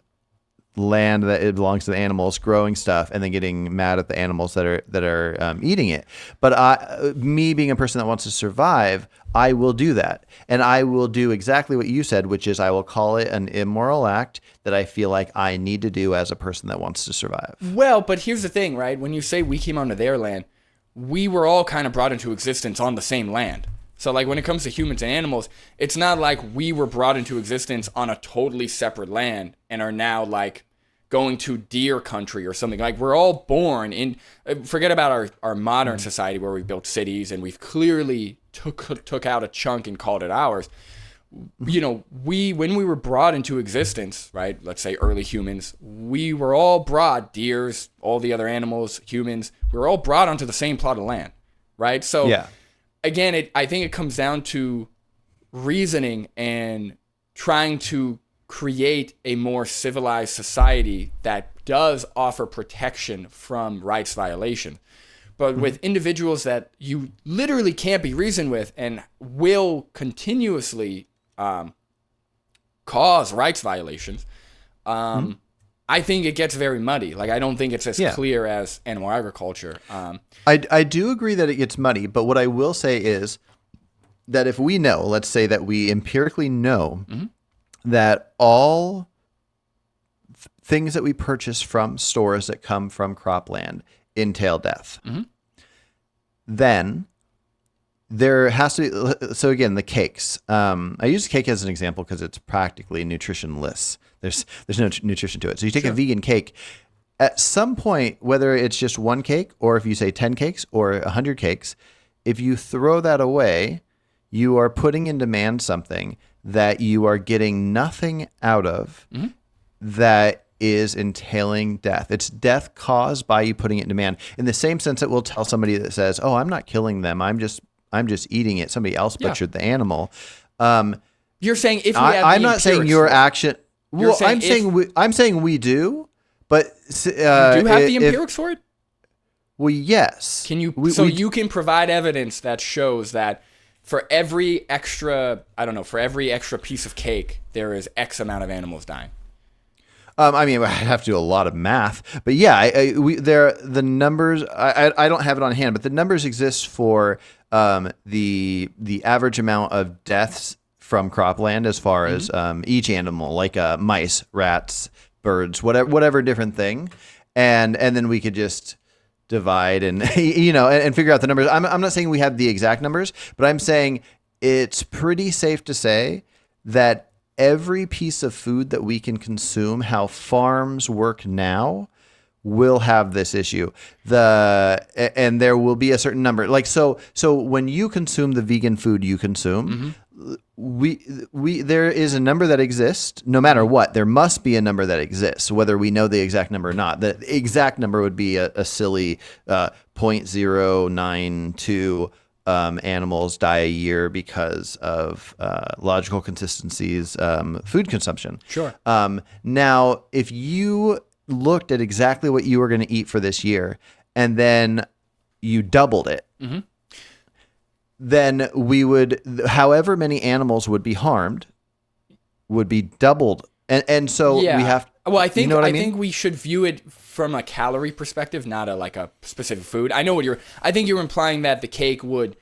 land that it belongs to the animals, growing stuff, and then getting mad at the animals that are eating it. But me being a person that wants to survive, I will do that, and I will do exactly what you said, which is I will call it an immoral act that I feel like I need to do as a person that wants to survive. Well, but here's the thing, right? When you say we came onto their land, we were all kind of brought into existence on the same land. So, like, when it comes to humans and animals, it's not like we were brought into existence on a totally separate land and are now, like, going to deer country or something. Like, we're all born in, forget about our modern society where we built cities and we've clearly took out a chunk and called it ours. You know, when we were brought into existence, right, let's say early humans, we were all brought, deers, all the other animals, humans, we were all brought onto the same plot of land, right? So, yeah. Again, I think it comes down to reasoning and trying to create a more civilized society that does offer protection from rights violation. But with individuals that you literally can't be reasoned with and will continuously cause rights violations, I think it gets very muddy. Like, I don't think it's as clear as animal agriculture. I do agree that it gets muddy, but what I will say is that if we know, let's say that we empirically know that all things that we purchase from stores that come from cropland entail death, then there has to be, so again, the cakes. I use cake as an example because it's practically nutritionless. There's no nutrition to it. So you take a vegan cake, at some point, whether it's just one cake or if you say 10 cakes or 100 cakes, if you throw that away, you are putting in demand something that you are getting nothing out of that is entailing death. It's death caused by you putting it in demand. In the same sense that we'll tell somebody that says, "Oh, I'm not killing them. I'm just eating it. Somebody else butchered the animal." You're saying if we have I'm not saying your action. Well, I'm saying we do, but you do have the empirics for it. Well, yes. Can you? You can provide evidence that shows that for every extra, I don't know, for every extra piece of cake, there is X amount of animals dying. I mean, I have to do a lot of math, but yeah, the numbers. I don't have it on hand, but the numbers exist for the average amount of deaths from cropland as far as each animal, like mice, rats, birds, whatever different thing, and then we could just divide and and figure out the numbers. I'm not saying we have the exact numbers, but I'm saying it's pretty safe to say that every piece of food that we can consume, how farms work now, will have this issue. And there will be a certain number. Like so when you consume the vegan food you consume, there is a number that exists no matter what. There must be a number that exists, whether we know the exact number or not. The exact number would be a silly 0.092 animals die a year because of logical consistencies, food consumption. Sure. Now, if you looked at exactly what you were going to eat for this year and then you doubled it, then however many animals would be harmed would be doubled. And so we have. Well, I think you know what I mean? think we should view it from a calorie perspective, not a specific food. I know I think you're implying that the cake would,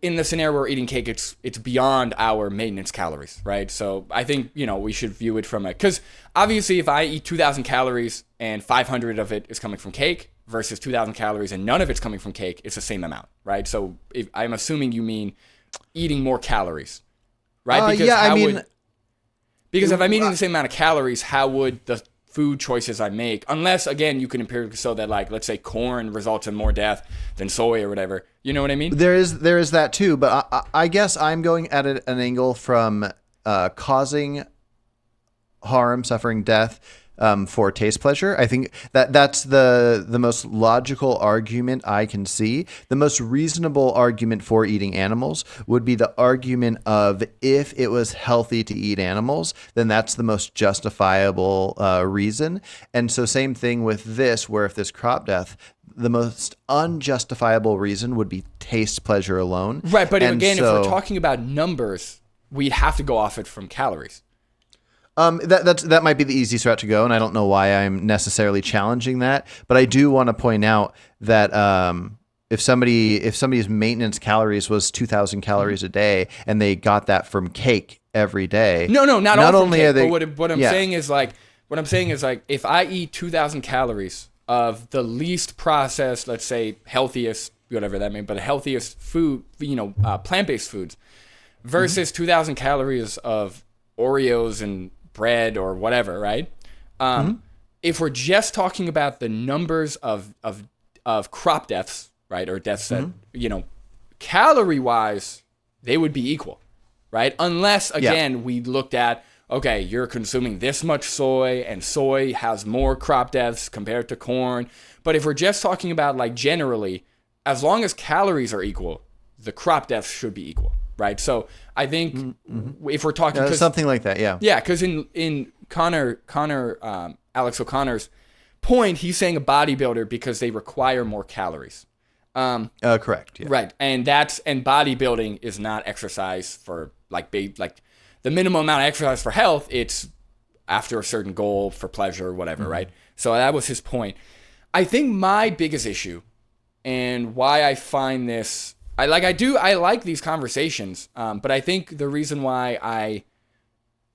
in the scenario we're eating cake, it's beyond our maintenance calories, right? So I think, we should view it from because obviously if I eat 2,000 calories and 500 of it is coming from cake versus 2,000 calories and none of it's coming from cake, it's the same amount, right? So I'm assuming you mean eating more calories, right? Because if I'm eating the same amount of calories, how would the food choices I make, unless, again, you can empirically show that, like, let's say corn results in more death than soy or whatever. You know what I mean? There is that too, but I guess I'm going at an angle from causing harm, suffering, death for taste pleasure. I think that's the most logical argument I can see. The most reasonable argument for eating animals would be the argument of if it was healthy to eat animals, then that's the most justifiable reason. And so same thing with this, where if this crop death, the most unjustifiable reason would be taste pleasure alone. Right, but again, if we're talking about numbers, we'd have to go off it from calories. That might be the easiest route to go, and I don't know why I'm necessarily challenging that, but I do want to point out that if somebody's maintenance calories was 2,000 calories a day, and they got that from cake every day. Not all from cake. But what I'm saying is if I eat 2,000 calories of the least processed, let's say healthiest, whatever that means, but the healthiest food, plant-based foods, versus 2,000 calories of Oreos and bread or whatever, right? If we're just talking about the numbers of crop deaths, right, or deaths that calorie wise they would be equal, right? Unless again we looked at, okay, you're consuming this much soy and soy has more crop deaths compared to corn. But if we're just talking about like generally, as long as calories are equal, the crop deaths should be equal. Right, so I think if we're talking something like that, because in Alex O'Connor's point, he's saying a bodybuilder because they require more calories. Correct. Yeah. Right, and bodybuilding is not exercise for like the minimum amount of exercise for health. It's after a certain goal for pleasure or whatever, right? So that was his point. I think my biggest issue and why I find this. I like these conversations, but I think the reason why I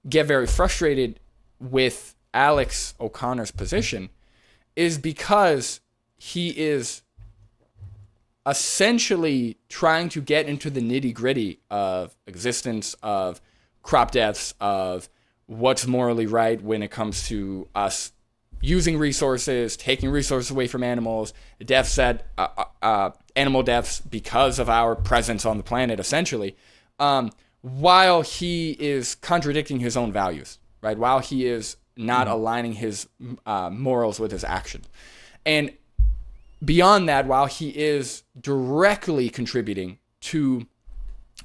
get very frustrated with Alex O'Connor's position is because he is essentially trying to get into the nitty-gritty of existence, of crop deaths, of what's morally right when it comes to us using resources, taking resources away from animals, deaths that animal deaths because of our presence on the planet, essentially, while he is contradicting his own values, right? While he is not aligning his morals with his actions. And beyond that, while he is directly contributing to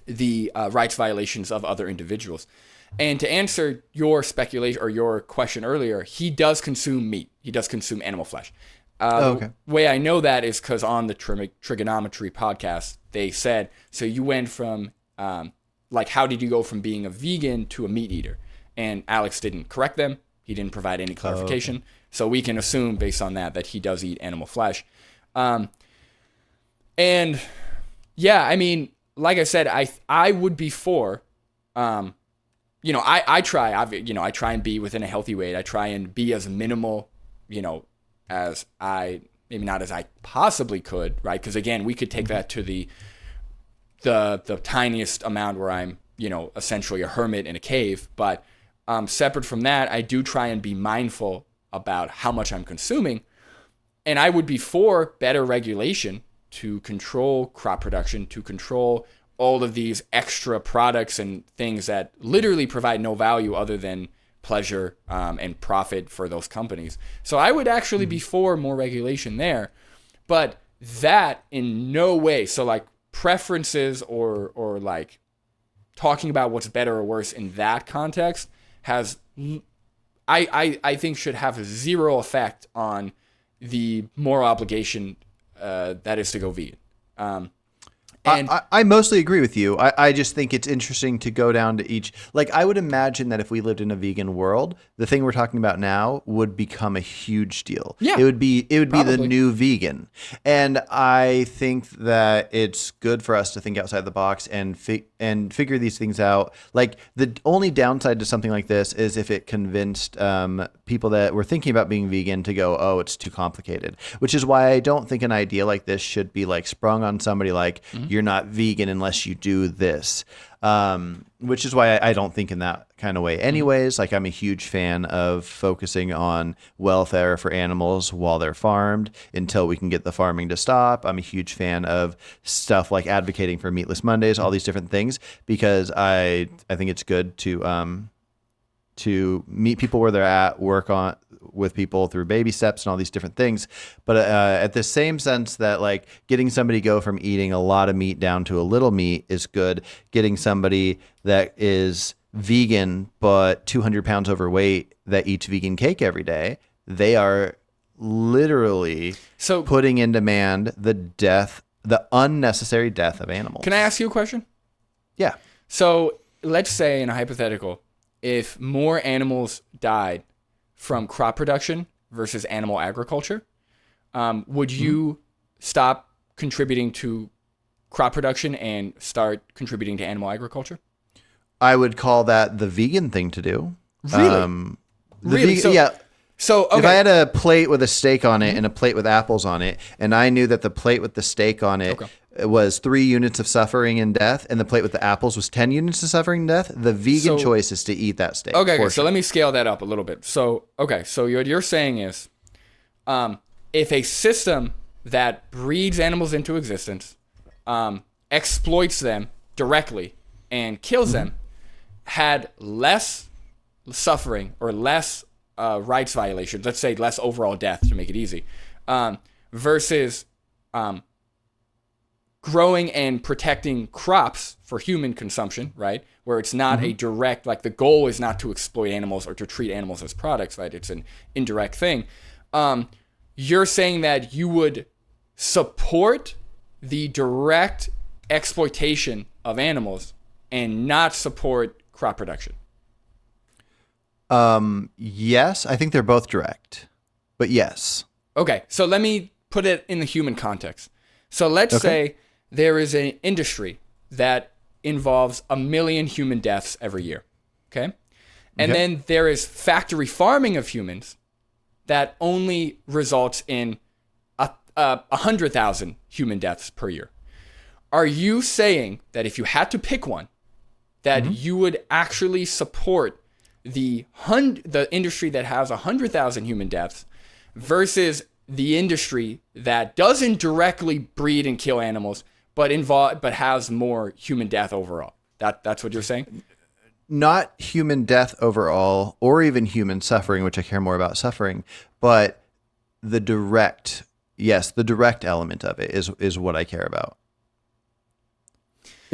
the rights violations of other individuals. And to answer your speculation or your question earlier, he does consume meat. He does consume animal flesh. Okay. The way I know that is because on the trigonometry podcast, they said, so you went from, like, how did you go from being a vegan to a meat eater? And Alex didn't correct them. He didn't provide any clarification. Okay. So we can assume based on that he does eat animal flesh. And yeah, I mean, like I said, I would be for, I try and be within a healthy weight. I try and be as minimal, as maybe not as I possibly could, right? Because again, we could take that to the tiniest amount where I'm, essentially a hermit in a cave. But separate from that, I do try and be mindful about how much I'm consuming. And I would be for better regulation to control crop production, to control all of these extra products and things that literally provide no value other than pleasure and profit for those companies. So I would actually be for more regulation there, but that in no way, so like preferences or like talking about what's better or worse in that context has, I think should have zero effect on the moral obligation that is to go vegan. And I mostly agree with you. I just think it's interesting to go down to each. Like, I would imagine that if we lived in a vegan world, the thing we're talking about now would become a huge deal. Yeah, it would be probably the new vegan, and I think that it's good for us to think outside the box and figure these things out. Like, the only downside to something like this is if it convinced people that were thinking about being vegan to go, oh, it's too complicated. Which is why I don't think an idea like this should be like sprung on somebody like. You're not vegan unless you do this, which is why I don't think in that kind of way anyways. Like, I'm a huge fan of focusing on welfare for animals while they're farmed until we can get the farming to stop. I'm a huge fan of stuff like advocating for Meatless Mondays, all these different things, because I think it's good to meet people where they're at, work on with people through baby steps and all these different things. But at the same sense that like getting somebody go from eating a lot of meat down to a little meat is good. Getting somebody that is vegan but 200 pounds overweight that eats vegan cake every day, they are literally putting in demand the unnecessary death of animals. Can I ask you a question? Yeah. So let's say in a hypothetical, if more animals died from crop production versus animal agriculture, would you stop contributing to crop production and start contributing to animal agriculture? I would call that the vegan thing to do. Really? Really? Yeah. So okay. If I had a plate with a steak on it and a plate with apples on it, and I knew that the plate with the steak on it was 3 units of suffering and death, and the plate with the apples was 10 units of suffering and death, the vegan choice is to eat that steak. Okay, so let me scale that up a little bit. So what you're saying is, if a system that breeds animals into existence, exploits them directly and kills them, had less suffering or less rights violations, let's say less overall death to make it easy, versus growing and protecting crops for human consumption, right? Where it's not a direct, like the goal is not to exploit animals or to treat animals as products, right? It's an indirect thing. You're saying that you would support the direct exploitation of animals and not support crop production. Yes, I think they're both direct, but yes. Okay, so let me put it in the human context. So let's say there is an industry that involves 1 million human deaths every year, okay? And then there is factory farming of humans that only results in 100,000 human deaths per year. Are you saying that if you had to pick one, that you would actually support the industry that has 100,000 human deaths versus the industry that doesn't directly breed and kill animals, but has more human death overall? That's what you're saying? Not human death overall, or even human suffering, which I care more about suffering, but the direct element of it is what I care about.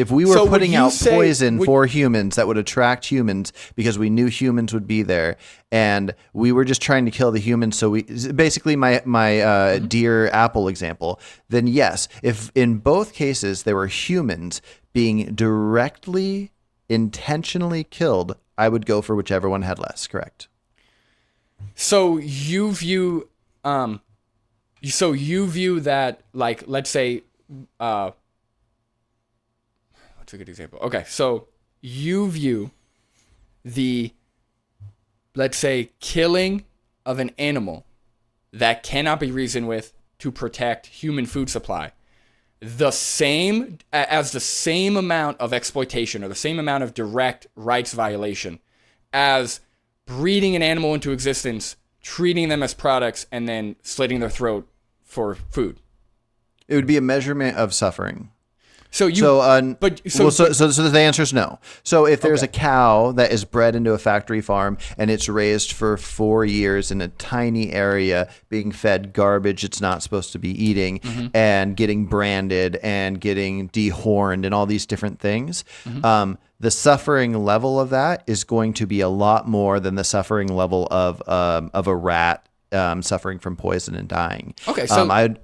If we were So would putting you out say- poison would- for humans that would attract humans because we knew humans would be there, and we were just trying to kill the humans, so we basically my deer apple example, then yes, if in both cases there were humans being directly, intentionally killed, I would go for whichever one had less. Correct. So you view that, like, let's say, what's a good example? Okay, so you view the, let's say, killing of an animal that cannot be reasoned with to protect human food supply the same amount of exploitation or the same amount of direct rights violation as breeding an animal into existence, treating them as products, and then slitting their throat for food. It would be a measurement of suffering. So you, So the answer is no. So if there's a cow that is bred into a factory farm and it's raised for 4 years in a tiny area, being fed garbage it's not supposed to be eating, and getting branded and getting dehorned and all these different things, the suffering level of that is going to be a lot more than the suffering level of a rat suffering from poison and dying. Okay, so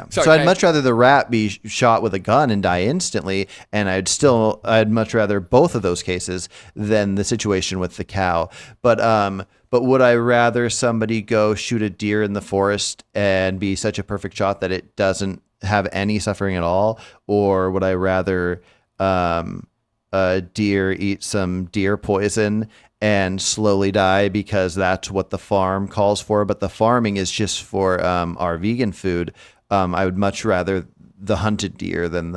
so I'd much rather the rat be shot with a gun and die instantly, and I'd much rather both of those cases than the situation with the cow. But would I rather somebody go shoot a deer in the forest and be such a perfect shot that it doesn't have any suffering at all, or would I rather a deer eat some deer poison and slowly die because that's what the farm calls for, but the farming is just for our vegan food? I would much rather the hunted deer than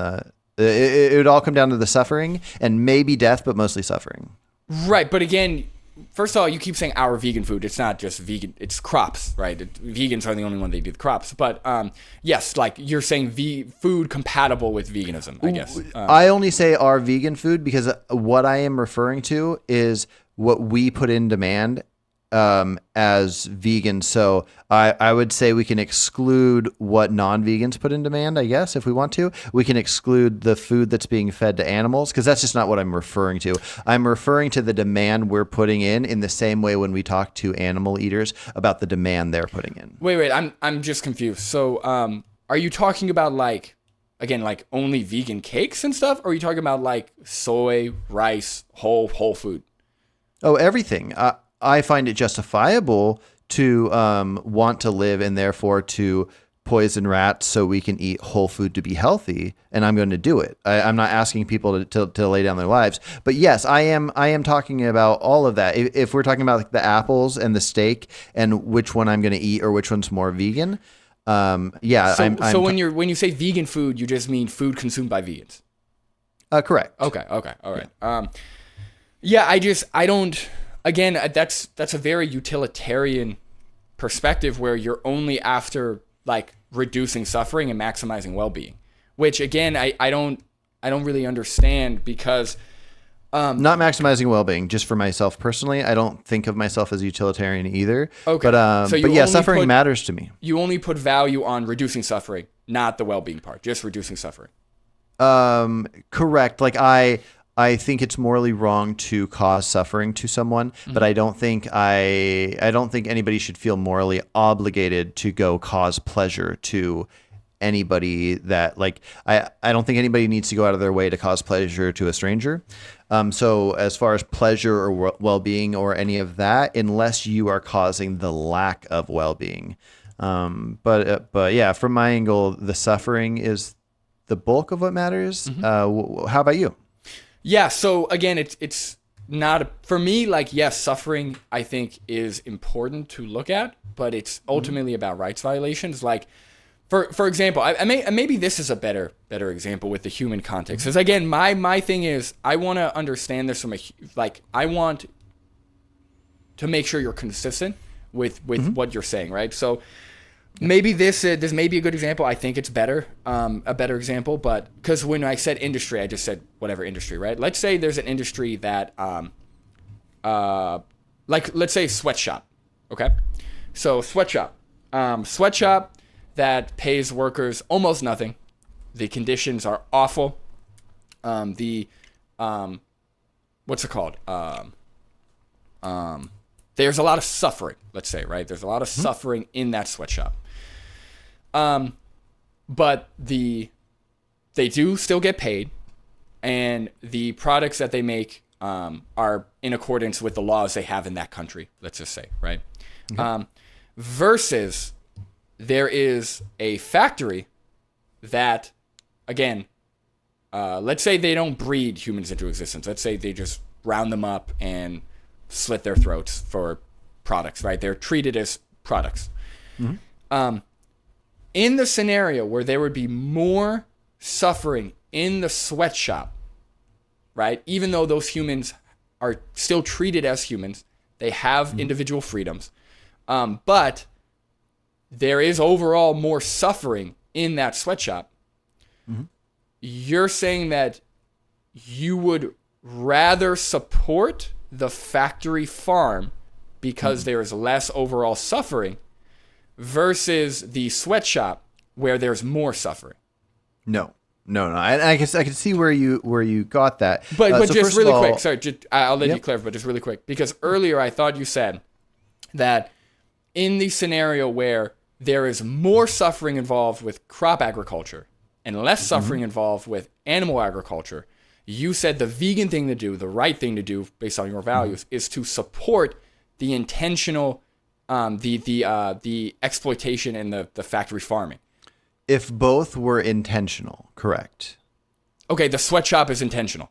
it would all come down to the suffering and maybe death, but mostly suffering. Right. But again, first of all, you keep saying our vegan food. It's not just vegan. It's crops, right? Vegans are the only one that do the crops. But yes, like you're saying food compatible with veganism, I guess. I only say our vegan food because what I am referring to is what we put in demand as vegan. So I would say we can exclude what non-vegans put in demand, I guess, if we want to. We can exclude the food that's being fed to animals because that's just not what I'm referring to. I'm referring to the demand we're putting in the same way when we talk to animal eaters about the demand they're putting in. Wait, I'm just confused. So are you talking about like only vegan cakes and stuff? Or are you talking about like soy, rice, whole food? Oh, everything. I find it justifiable to want to live and therefore to poison rats so we can eat whole food to be healthy, and I'm going to do it. I'm not asking people to lay down their lives, but yes, I am talking about all of that. If we're talking about like the apples and the steak and which one I'm going to eat or which one's more vegan, yeah. So when you say vegan food, you just mean food consumed by vegans. Correct. Okay, all right. Yeah, I don't. Again, that's a very utilitarian perspective where you're only after like reducing suffering and maximizing well-being, which again I don't really understand because not maximizing well-being. Just for myself personally, I don't think of myself as utilitarian either. Okay, but yeah, suffering matters to me. You only put value on reducing suffering, not the well-being part, just reducing suffering. Correct. Like I think it's morally wrong to cause suffering to someone, but I don't think anybody should feel morally obligated to go cause pleasure to anybody that like I don't think anybody needs to go out of their way to cause pleasure to a stranger. So as far as pleasure or well-being or any of that, unless you are causing the lack of well-being. But yeah, from my angle, the suffering is the bulk of what matters. How about you? Yeah, so again, it's not for me. Like, yes, suffering I think is important to look at, but it's ultimately about rights violations. Like, for example, maybe this is a better example with the human context. Because again, my thing is I want to understand this from I want to make sure you're consistent with what you're saying, right? So. Maybe this may be a good example. I think it's a better example. But because when I said industry, I just said whatever industry, right? Let's say there's an industry that, like let's say sweatshop, okay? So sweatshop that pays workers almost nothing. The conditions are awful. the what's it called? There's a lot of suffering, let's say, right? There's a lot of suffering in that sweatshop. But they do still get paid, and the products that they make are in accordance with the laws they have in that country, let's just say, right? Okay. Versus there is a factory that, again, let's say they don't breed humans into existence. Let's say they just round them up and slit their throats for products, right? They're treated as products. Mm-hmm. In the scenario where there would be more suffering in the sweatshop, right? Even though those humans are still treated as humans, they have individual freedoms, but there is overall more suffering in that sweatshop. Mm-hmm. You're saying that you would rather support the factory farm because there is less overall suffering versus the sweatshop where there's more suffering. No. I guess I can see where you got that. But so just really quick. Sorry, I'll let you clarify, but just really quick. Because earlier I thought you said that in the scenario where there is more suffering involved with crop agriculture and less suffering involved with animal agriculture, you said the vegan thing to do, the right thing to do based on your values, is to support the intentional, the exploitation and the factory farming. If both were intentional, correct. Okay, the sweatshop is intentional.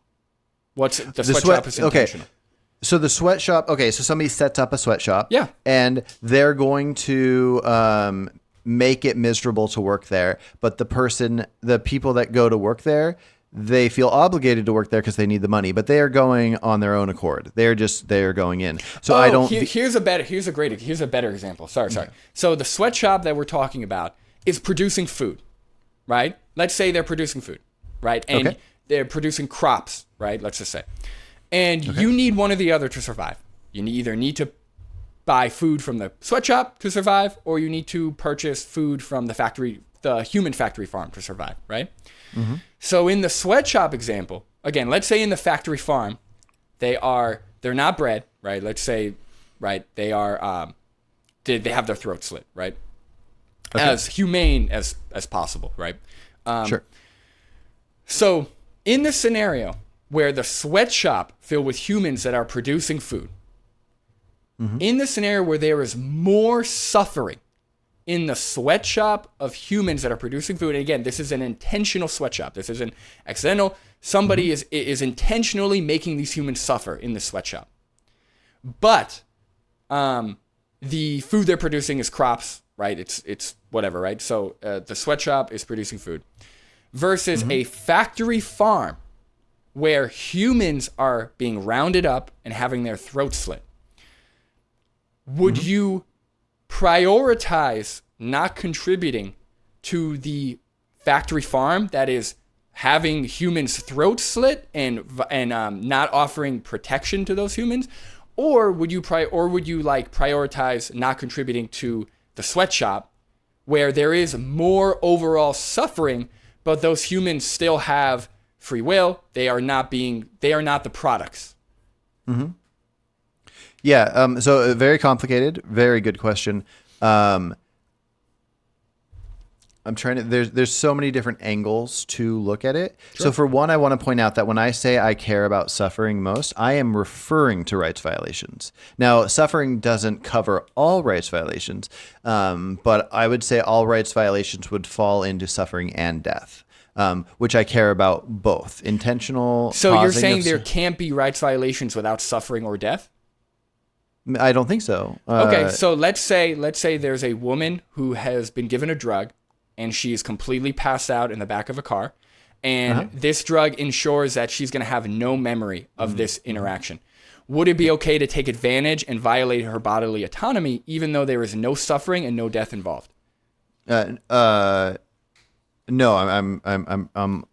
What's the sweatshop is intentional? Okay. So the sweatshop, so somebody sets up a sweatshop. Yeah. And they're going to make it miserable to work there. But the people that go to work there, they feel obligated to work there because they need the money, but they are going on their own accord. They're going in. So here's a better example. Sorry. So the sweatshop that we're talking about is producing food, right? Let's say they're producing food, right? And they're producing crops, right? Let's just say. And you need one or the other to survive. You either need to buy food from the sweatshop to survive, or you need to purchase food from the human factory farm to survive, right? Mm-hmm. So in the sweatshop example, again, let's say in the factory farm, they're not bred, right? Let's say, right, they are, they have their throat slit, right? Okay. As humane as possible, right? Sure. So in this scenario where the sweatshop filled with humans that are producing food, in the scenario where there is more suffering in the sweatshop of humans that are producing food, and again, this is an intentional sweatshop. This isn't accidental. Somebody is intentionally making these humans suffer in the sweatshop. But the food they're producing is crops, right? It's whatever, right? So the sweatshop is producing food versus a factory farm where humans are being rounded up and having their throats slit. Would you prioritize not contributing to the factory farm that is having humans' throats slit and not offering protection to those humans, or would you prioritize not contributing to the sweatshop where there is more overall suffering, but those humans still have free will? They are not the products. Mm-hmm. Yeah. So very complicated, very good question. I'm trying to, there's so many different angles to look at it. Sure. So for one, I want to point out that when I say I care about suffering most, I am referring to rights violations. Now, suffering doesn't cover all rights violations, but I would say all rights violations would fall into suffering and death. Which I care about both. Intentional. So you're saying there can't be rights violations without suffering or death? I don't think so. Okay, so let's say there's a woman who has been given a drug and she's completely passed out in the back of a car, and this drug ensures that she's going to have no memory of this interaction. Would it be okay to take advantage and violate her bodily autonomy even though there is no suffering and no death involved? No, I'm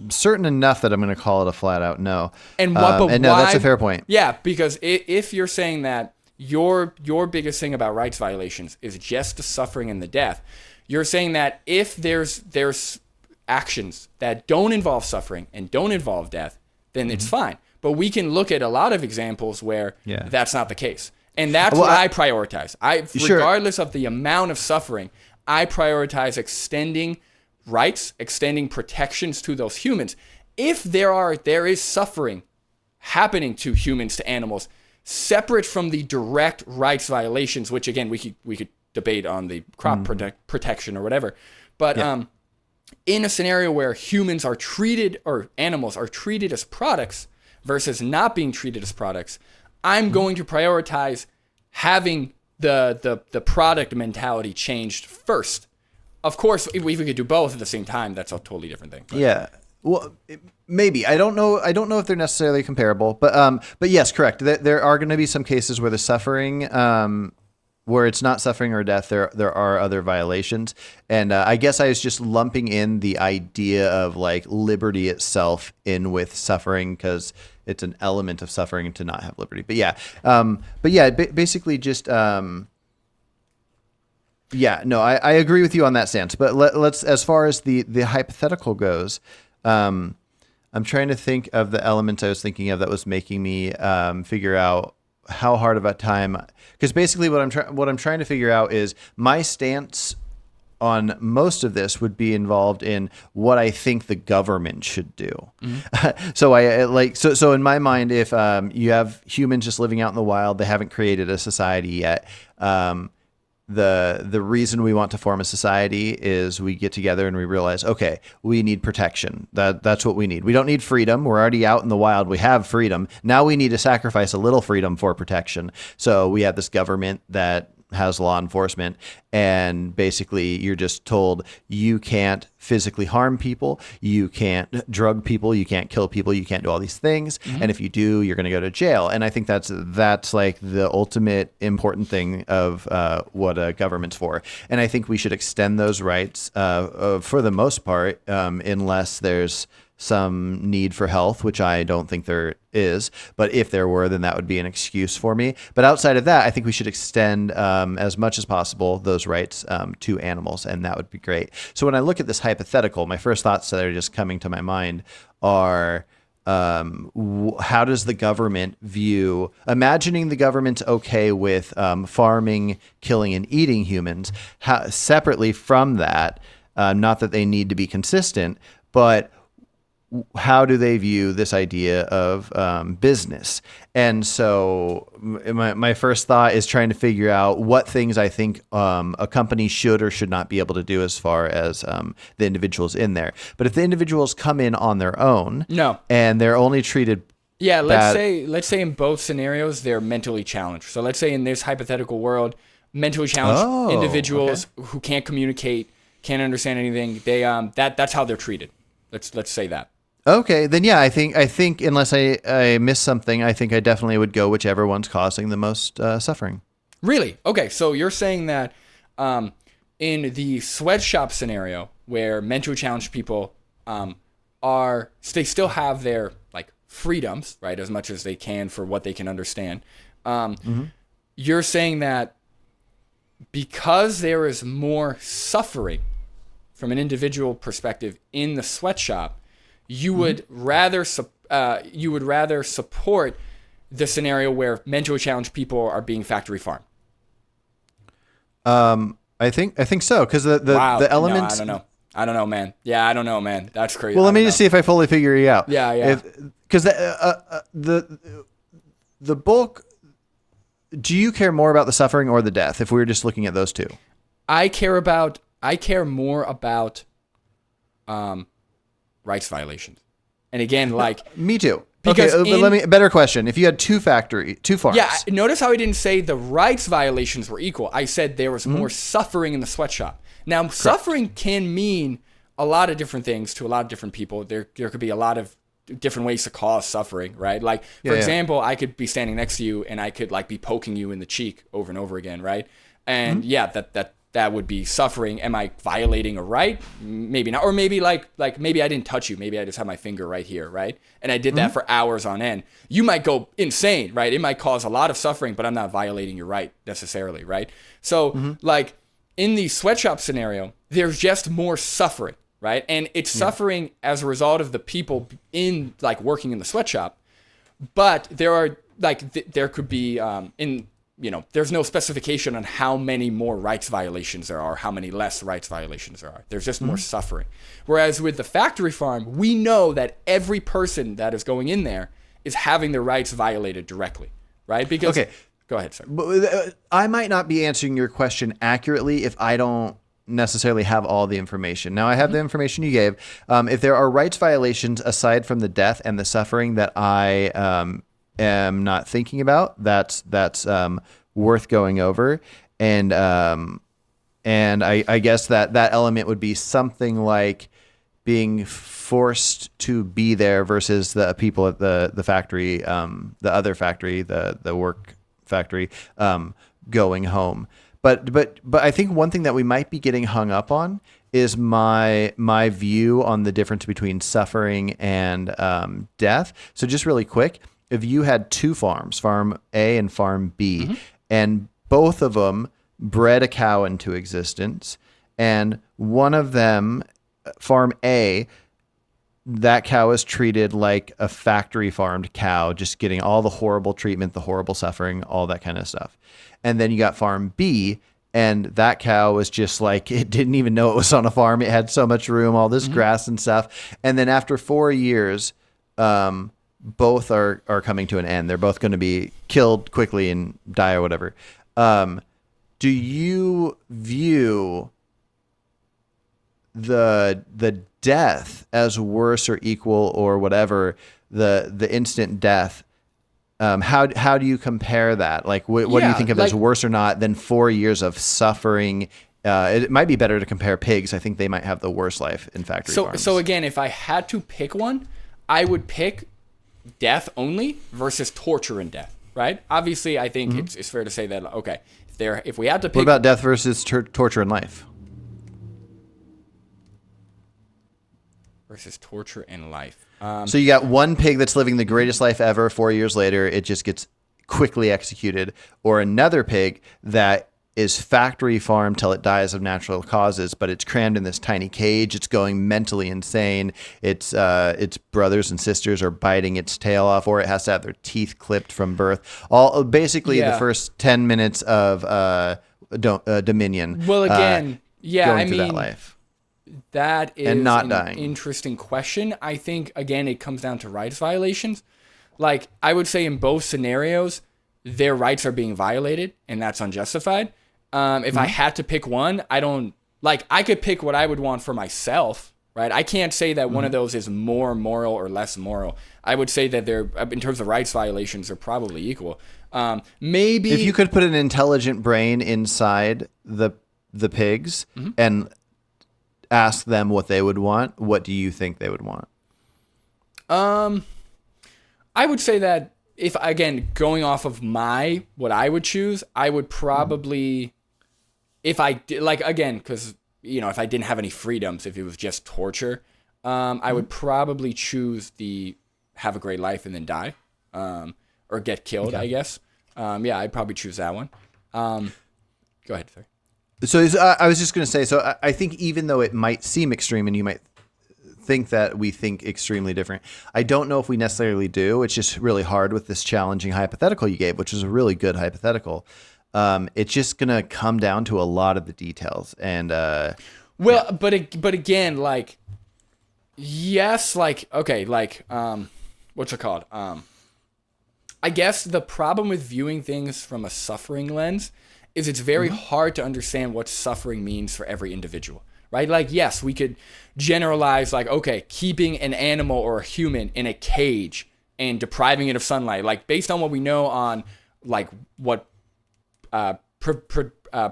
certain enough that I'm going to call it a flat out no. And no, that's a fair point. Yeah, because if you're saying that your biggest thing about rights violations is just the suffering and the death, you're saying that if there's actions that don't involve suffering and don't involve death, then it's fine. But we can look at a lot of examples where that's not the case. And that's what I prioritize. Regardless of the amount of suffering, I prioritize extending rights, extending protections to those humans. If there is suffering happening to humans, to animals, separate from the direct rights violations, which again we could debate on the crop protection or whatever, but in a scenario where humans are treated, or animals are treated as products versus not being treated as products, I'm going to prioritize having the product mentality changed first. Of course, if we could do both at the same time, that's a totally different thing. But. Yeah. Well, maybe. I don't know if they're necessarily comparable, but yes, correct. There are going to be some cases where the suffering, where it's not suffering or death, there are other violations. And I guess I was just lumping in the idea of like liberty itself in with suffering, because it's an element of suffering to not have liberty. But basically just, I agree with you on that stance. But let's, as far as the hypothetical goes, I'm trying to think of the elements I was thinking of that was making me figure out how hard of a time, because basically what I'm trying to figure out is my stance on most of this would be involved in what I think the government should do. So in my mind, if you have humans just living out in the wild, they haven't created a society yet. The reason we want to form a society is we get together and we realize, okay, we need protection. That's what we need. We don't need freedom. We're already out in the wild. We have freedom. Now we need to sacrifice a little freedom for protection. So we have this government that has law enforcement, and basically you're just told you can't physically harm people, you can't drug people, you can't kill people, you can't do all these things, and if you do, you're going to go to jail. And I think that's like the ultimate important thing of what a government's for. And I think we should extend those rights for the most part, unless there's some need for health, which I don't think there is. But if there were, then that would be an excuse for me. But outside of that, I think we should extend as much as possible those rights to animals, and that would be great. So when I look at this hypothetical, my first thoughts that are just coming to my mind are, how does the government view, imagining the government's okay with farming, killing, and eating humans, separately from that, not that they need to be consistent, but how do they view this idea of business? And so my first thought is trying to figure out what things I think a company should or should not be able to do as far as the individuals in there. But if the individuals come in on their own, and they're only treated let's say in both scenarios they're mentally challenged. So let's say in this hypothetical world, mentally challenged individuals who can't communicate, can't understand anything, they that's how they're treated. Let's say that. Okay, then I think unless I miss something, I think I definitely would go whichever one's causing the most suffering. Really? Okay, so you're saying that in the sweatshop scenario where mentally challenged people they still have their like freedoms, right, as much as they can for what they can understand. You're saying that because there is more suffering from an individual perspective in the sweatshop, you would rather support the scenario where mentally challenged people are being factory farmed. I think so, because the elements. No, I don't know, man. Yeah, I don't know, man. That's crazy. Well, let me just see if I fully figure you out. Yeah. Because the bulk. Do you care more about the suffering or the death? If we were just looking at those two, I care more about rights violations. And again, like me too. Okay, but better question. If you had two farms. Yeah, notice how I didn't say the rights violations were equal. I said there was more suffering in the sweatshop. Now, suffering can mean a lot of different things to a lot of different people. There could be a lot of different ways to cause suffering, right? Like, for example, I could be standing next to you and I could like be poking you in the cheek over and over again, right? And that would be suffering. Am I violating a right? Maybe not. Or maybe like maybe I didn't touch you. Maybe I just have my finger right here, right? And I did that for hours on end. You might go insane, right? It might cause a lot of suffering, but I'm not violating your right necessarily, right? So like in the sweatshop scenario, there's just more suffering, right? And it's suffering as a result of the people in like working in the sweatshop. But there are like there could be there's no specification on how many more rights violations there are, how many less rights violations there are. There's just more suffering. Whereas with the factory farm, we know that every person that is going in there is having their rights violated directly, right? Because go ahead, sir. I might not be answering your question accurately if I don't necessarily have all the information. Now I have the information you gave. If there are rights violations aside from the death and the suffering that I am not thinking about, that's worth going over. And I guess that element would be something like being forced to be there versus the people at the factory, the other factory, the work factory, going home. But I think one thing that we might be getting hung up on is my view on the difference between suffering and death. So just really quick, if you had two farms, Farm A and Farm B, and both of them bred a cow into existence, and one of them, Farm A, that cow is treated like a factory farmed cow, just getting all the horrible treatment, the horrible suffering, all that kind of stuff. And then you got Farm B, and that cow was just like, it didn't even know it was on a farm. It had so much room, all this grass and stuff. And then after 4 years, both are coming to an end. They're both going to be killed quickly and die or whatever. Do you view the death as worse or equal or whatever, the instant death? How do you compare that? Like, what do you think of as worse or not than 4 years of suffering? It might be better to compare pigs. I think they might have the worst life in factory farms. So again, if I had to pick one, I would pick death only versus torture and death, right? Obviously, I think it's fair to say that, okay, if we had to pick... What about death versus torture and life? Versus torture and life. So you got one pig that's living the greatest life ever. 4 years later, it just gets quickly executed. Or another pig that is factory farmed till it dies of natural causes, but it's crammed in this tiny cage. It's going mentally insane. Its brothers and sisters are biting its tail off, or it has to have their teeth clipped from birth. All basically the first 10 minutes of dominion. Well, again, going through that life. That is and not an dying. Interesting question. I think, again, it comes down to rights violations. Like, I would say in both scenarios, their rights are being violated, and that's unjustified. If I had to pick one, I could pick what I would want for myself, right? I can't say that one of those is more moral or less moral. I would say that they're, in terms of rights violations, they're probably equal. Maybe... If you could put an intelligent brain inside the pigs and ask them what they would want, what do you think they would want? I would say that if, again, going off of what I would choose, I would probably, if I did, like, again, because, if I didn't have any freedoms, if it was just torture, I would probably choose the have a great life and then die, or get killed, I guess. I'd probably choose that one. Go ahead, sorry. So I was just going to say, so I think even though it might seem extreme and you might think that we think extremely different, I don't know if we necessarily do. It's just really hard with this challenging hypothetical you gave, which is a really good hypothetical. It's just going to come down to a lot of the details. And but again, like, yes, like, okay, like, what's it called? I guess the problem with viewing things from a suffering lens is it's very hard to understand what suffering means for every individual, right? Like, yes, we could generalize, like, okay, keeping an animal or a human in a cage and depriving it of sunlight, like, based on what we know on, like, what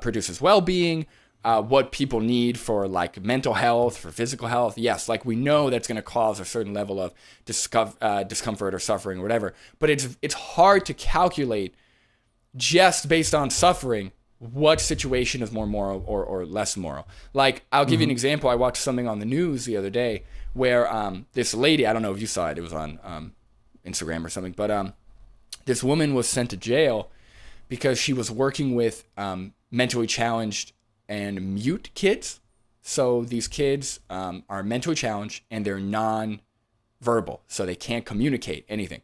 produces well-being, what people need for, like, mental health, for physical health. Yes, like, we know that's going to cause a certain level of discomfort or suffering or whatever, but it's hard to calculate just based on suffering what situation is more moral or less moral. Like, I'll give you an example. I watched something on the news the other day where this lady, I don't know if you saw it, it was on Instagram or something, but this woman was sent to jail because she was working with mentally challenged and mute kids. So these kids are mentally challenged and they're non-verbal, so they can't communicate anything.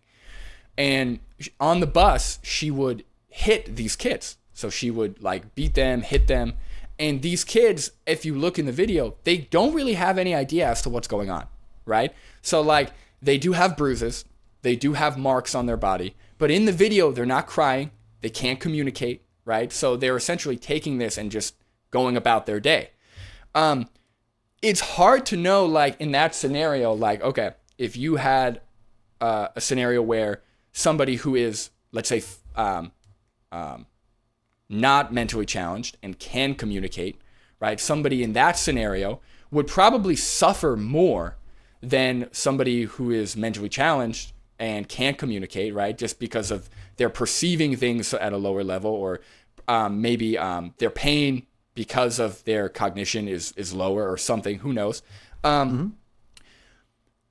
And on the bus, she would hit these kids. So she would like beat them, hit them. And these kids, if you look in the video, they don't really have any idea as to what's going on, right? So like they do have bruises, they do have marks on their body, but in the video, they're not crying, they can't communicate, right? So they're essentially taking this and just going about their day. It's hard to know, like in that scenario, like, okay, if you had a scenario where somebody who is, let's say, not mentally challenged and can communicate, right? Somebody in that scenario would probably suffer more than somebody who is mentally challenged and can't communicate, right? Just because of they're perceiving things at a lower level, or maybe their pain because of their cognition is lower or something, who knows?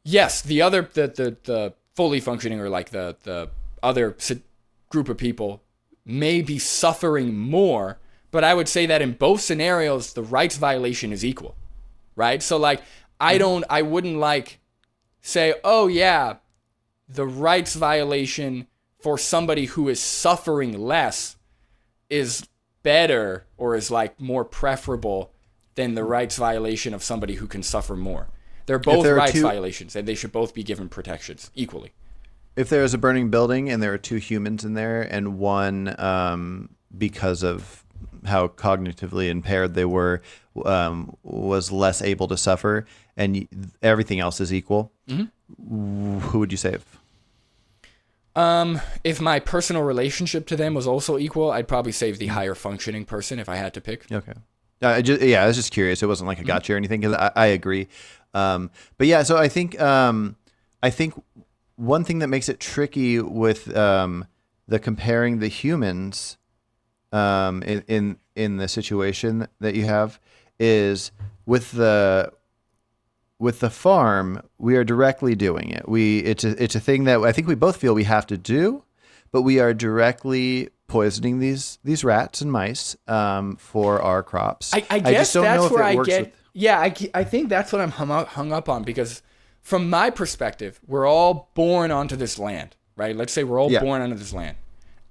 Yes, the fully functioning, or like the other group of people may be suffering more, but I would say that in both scenarios, the rights violation is equal, right? So like, I wouldn't like say, oh yeah, the rights violation for somebody who is suffering less is better or is like more preferable than the rights violation of somebody who can suffer more. They're both rights violations, and they should both be given protections equally. If there is a burning building and there are two humans in there, and one, because of how cognitively impaired they were, was less able to suffer, and everything else is equal, who would you save? If my personal relationship to them was also equal, I'd probably save the higher functioning person if I had to pick. Okay. I was just curious. It wasn't like a gotcha or anything, because I agree. But yeah, so I think one thing that makes it tricky with the comparing the humans in the situation that you have is with the farm, we are directly doing it. It's a thing that I think we both feel we have to do, but we are directly poisoning these rats and mice for our crops. I guess that's where I get. Yeah, I think that's what I'm hung up on, because from my perspective, we're all born onto this land, right? Let's say we're all born onto this land,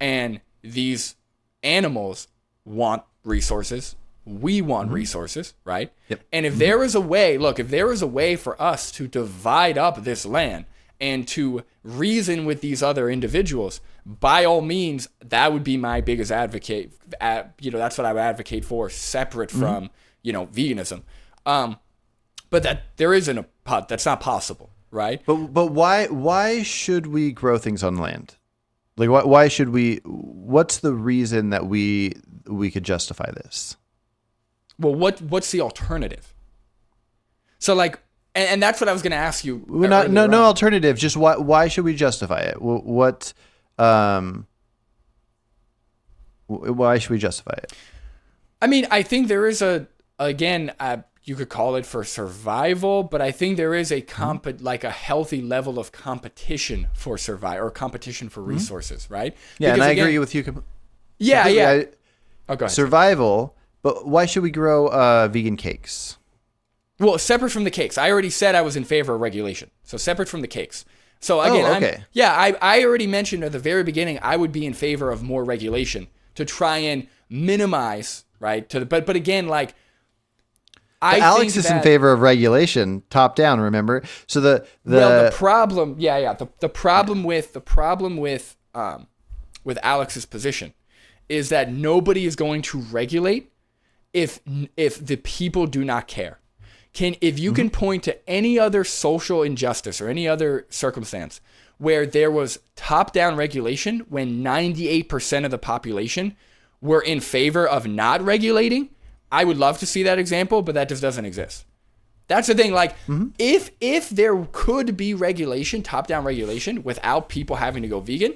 and these animals want resources. We want resources, right? Yep. And if there is a way for us to divide up this land and to reason with these other individuals, by all means, that would be my biggest advocate. That's what I would advocate for, separate from, veganism. But that there isn't that's not possible, right? But why should we grow things on land? Like why should we? What's the reason that we could justify this? Well, what's the alternative? So like, and that's what I was going to ask you. No alternative. Just why should we justify it? Why should we justify it? I mean, I think there is you could call it for survival, but I think there is a like a healthy level of competition for survival, or competition for resources, right? Yeah, because, and I agree with you. Yeah. Go ahead. Survival, but why should we grow vegan cakes? Well, separate from the cakes. I already said I was in favor of regulation, so separate from the cakes. So again, I already mentioned at the very beginning I would be in favor of more regulation to try and minimize, right? But again, like. Alex is in favor of regulation, top down. Remember, so the problem, the problem with Alex's position is that nobody is going to regulate if the people do not care. If you can point to any other social injustice or any other circumstance where there was top down regulation when 98% of the population were in favor of not regulating, I would love to see that example, but that just doesn't exist. That's the thing. Like, if there could be regulation, top-down regulation, without people having to go vegan,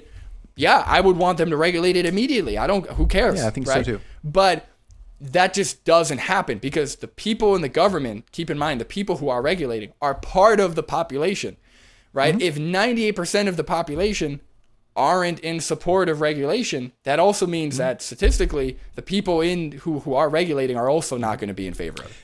yeah, I would want them to regulate it immediately. Who cares? Yeah, I think so too. But that just doesn't happen, because the people in the government, keep in mind, the people who are regulating are part of the population, right? If 98% of the population aren't in support of regulation, that also means that statistically the people who are regulating are also not going to be in favor of it.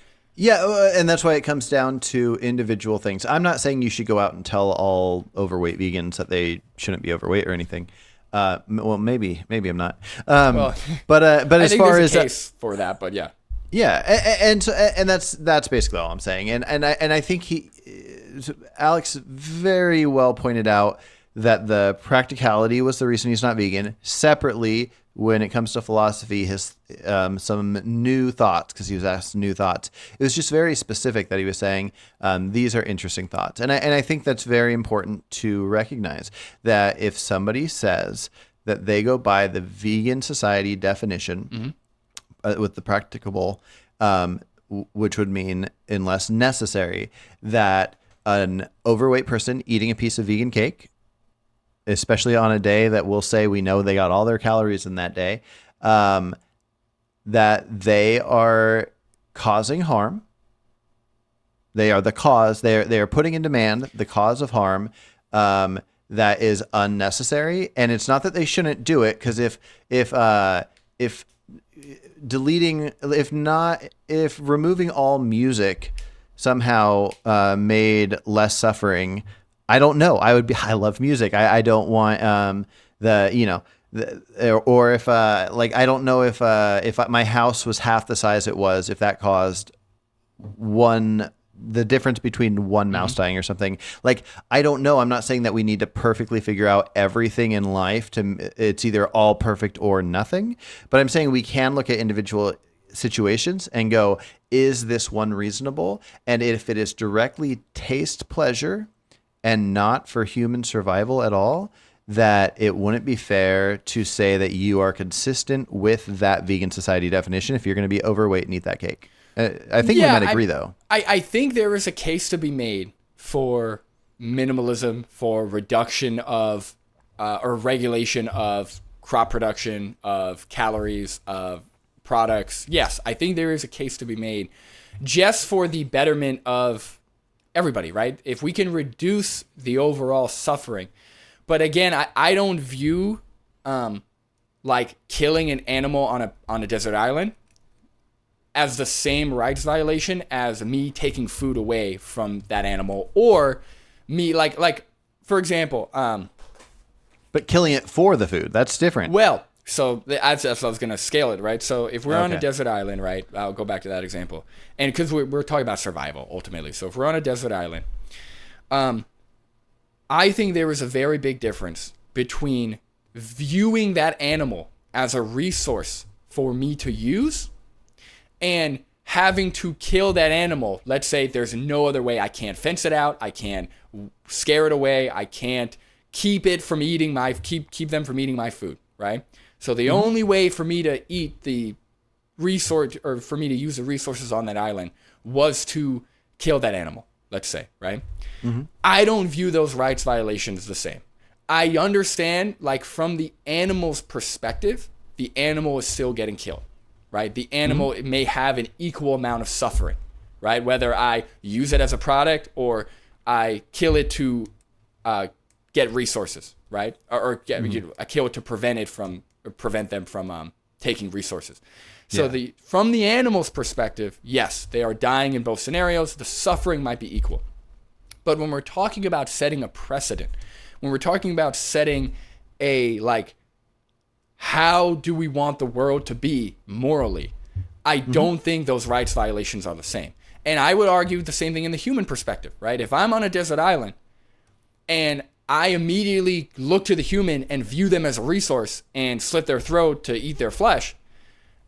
Yeah, and that's why it comes down to individual things. I'm not saying you should go out and tell all overweight vegans that they shouldn't be overweight or anything. Well, maybe I'm not. Well, but I as think far there's as a case for that, but yeah. yeah, and that's basically all I'm saying. And I think Alex very well pointed out that the practicality was the reason he's not vegan. Separately, when it comes to philosophy, his some new thoughts, because he was asked new thoughts. It was just very specific that he was saying these are interesting thoughts, and I think that's very important to recognize that if somebody says that they go by the Vegan Society definition with the practicable, which would mean unless necessary, that an overweight person eating a piece of vegan cake, especially on a day that we'll say we know they got all their calories in that day, that they are causing harm. They are the cause. They are putting in demand the cause of harm that is unnecessary. And it's not that they shouldn't do it, because if removing all music somehow made less suffering, I don't know. I love music. I don't want or if I don't know if my house was half the size it was, if that caused the difference between one mouse dying or something. Like, I don't know. I'm not saying that we need to perfectly figure out everything in life it's either all perfect or nothing, but I'm saying we can look at individual situations and go, is this one reasonable? And if it is directly taste pleasure and not for human survival at all, that it wouldn't be fair to say that you are consistent with that Vegan Society definition if you're going to be overweight and eat that cake. I think we might agree, though. I think there is a case to be made for minimalism, for reduction of or regulation of crop production, of calories, of products. Yes, I think there is a case to be made just for the betterment of everybody, right? If we can reduce the overall suffering. But again, I don't view like killing an animal on a desert island as the same rights violation as me taking food away from that animal, or me like for example, but killing it for the food, that's different. Well, so that's I was going to scale it, right? So if we're on a desert island, right? I'll go back to that example. And because we're talking about survival ultimately. So if we're on a desert island, I think there is a very big difference between viewing that animal as a resource for me to use and having to kill that animal. Let's say there's no other way. I can't fence it out. I can't scare it away. I can't keep it from eating keep them from eating my food, right? So the only way for me to eat the resource, or for me to use the resources on that island, was to kill that animal, let's say, right? I don't view those rights violations the same. I understand, like, from the animal's perspective, the animal is still getting killed, right? The animal may have an equal amount of suffering, right? Whether I use it as a product or I kill it to get resources, right? Or I kill it to prevent them from taking resources. So from the animal's perspective, yes, they are dying in both scenarios. The suffering might be equal. But when we're talking about setting a precedent, when we're talking about setting how do we want the world to be morally, I don't think those rights violations are the same. And I would argue the same thing in the human perspective, right? If I'm on a desert island and I immediately look to the human and view them as a resource and slit their throat to eat their flesh,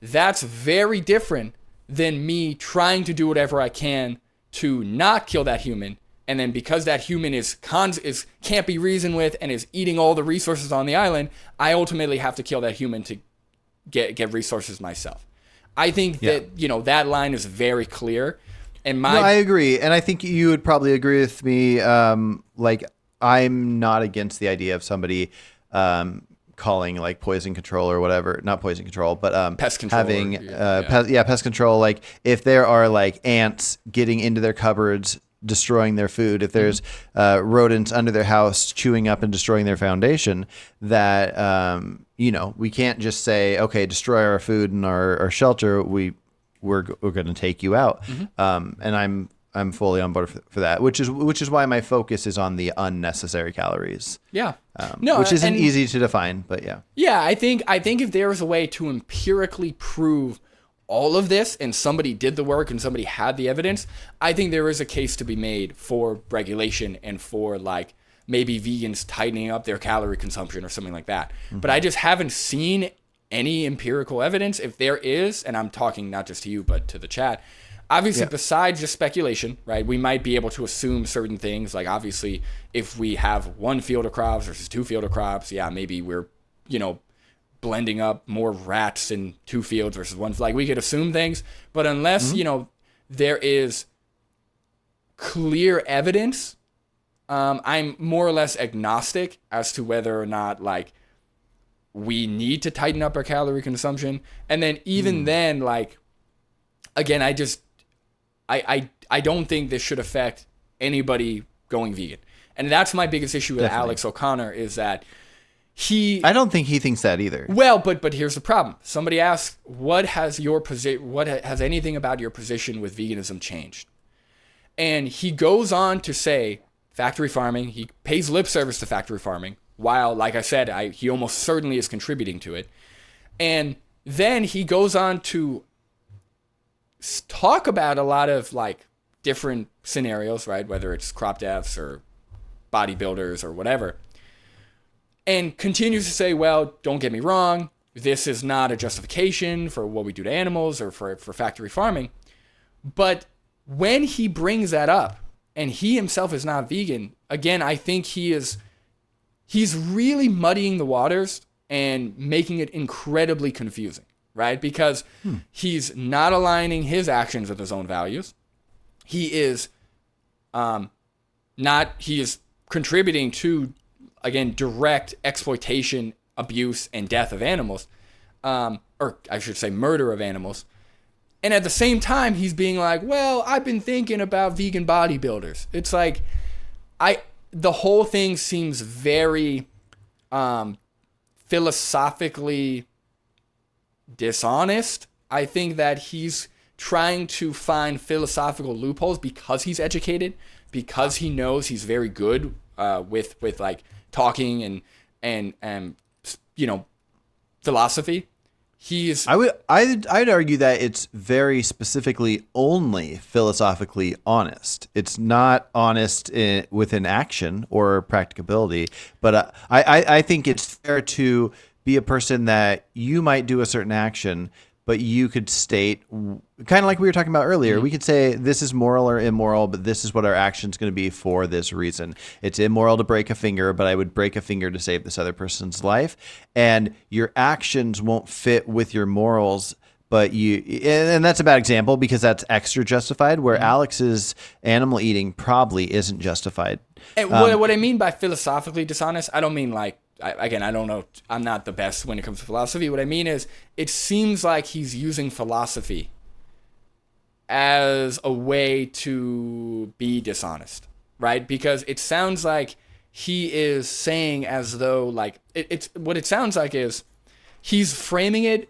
that's very different than me trying to do whatever I can to not kill that human. And then because that human can't be reasoned with and is eating all the resources on the island, I ultimately have to kill that human to get resources myself. I think that, that line is very clear. And I agree. And I think you would probably agree with me. I'm not against the idea of somebody calling like poison control or whatever, not poison control, but pest control, having pest control. Like if there are like ants getting into their cupboards, destroying their food, if there's rodents under their house chewing up and destroying their foundation, that we can't just say, okay, destroy our food and our shelter. We we're going to take you out. And I'm fully on board for that, which is why my focus is on the unnecessary calories. Yeah. Which isn't easy to define, but yeah. Yeah, I think if there was a way to empirically prove all of this and somebody did the work and somebody had the evidence, I think there is a case to be made for regulation and for like maybe vegans tightening up their calorie consumption or something like that. But I just haven't seen any empirical evidence. If there is, and I'm talking not just to you, but to the chat, obviously, besides just speculation, right, we might be able to assume certain things. Like, obviously, if we have one field of crops versus two field of crops, yeah, maybe we're, blending up more rats in two fields versus one. Like, we could assume things. But unless, there is clear evidence, I'm more or less agnostic as to whether or not, like, we need to tighten up our calorie consumption. And then even then, like, again, I don't think this should affect anybody going vegan. And that's my biggest issue with Alex O'Connor is that I don't think he thinks that either. Well, but here's the problem. Somebody asks, what has anything about your position with veganism changed? And he goes on to say factory farming, he pays lip service to factory farming, while, like I said, he almost certainly is contributing to it. And then he goes on to talk about a lot of like different scenarios, right? Whether it's crop deaths or bodybuilders or whatever, and continues to say, well, don't get me wrong, this is not a justification for what we do to animals or for factory farming. But when he brings that up, and he himself is not vegan, again, I think he's really muddying the waters and making it incredibly confusing. Right? Because he's not aligning his actions with his own values. He is contributing to, again, direct exploitation, abuse, and death of animals. Or I should say murder of animals. And at the same time, he's being like, well, I've been thinking about vegan bodybuilders. It's like, the whole thing seems very philosophically dishonest. I think that he's trying to find philosophical loopholes because he's educated, because he knows he's very good with like talking and philosophy. I'd argue that it's very specifically only philosophically honest. It's not honest within action or practicability, but I think it's fair to be a person that you might do a certain action, but you could state, kind of like we were talking about earlier, we could say this is moral or immoral, but this is what our action's going to be for this reason. It's immoral to break a finger, but I would break a finger to save this other person's life. And your actions won't fit with your morals, but and that's a bad example because that's extra justified, where Alex's animal eating probably isn't justified. And what I mean by philosophically dishonest, I don't mean like, I don't know. I'm not the best when it comes to philosophy. What I mean is, it seems like he's using philosophy as a way to be dishonest, right? Because it sounds like he is saying as though, like, what it sounds like is he's framing it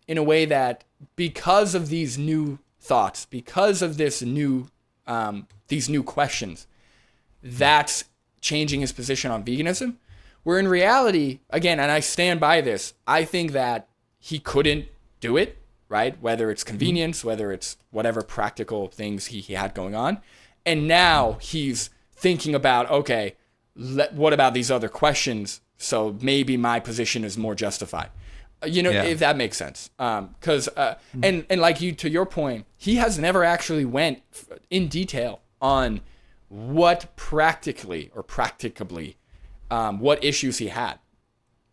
in a way that because of these new thoughts, because of these new questions, that's changing his position on veganism. Where in reality, again, and I stand by this, I think that he couldn't do it, right? Whether it's convenience, whether it's whatever practical things he had going on. And now he's thinking about, okay, what about these other questions? So maybe my position is more justified. If that makes sense. Because, and like to your point, he has never actually went in detail on what practically or practicably what issues he had.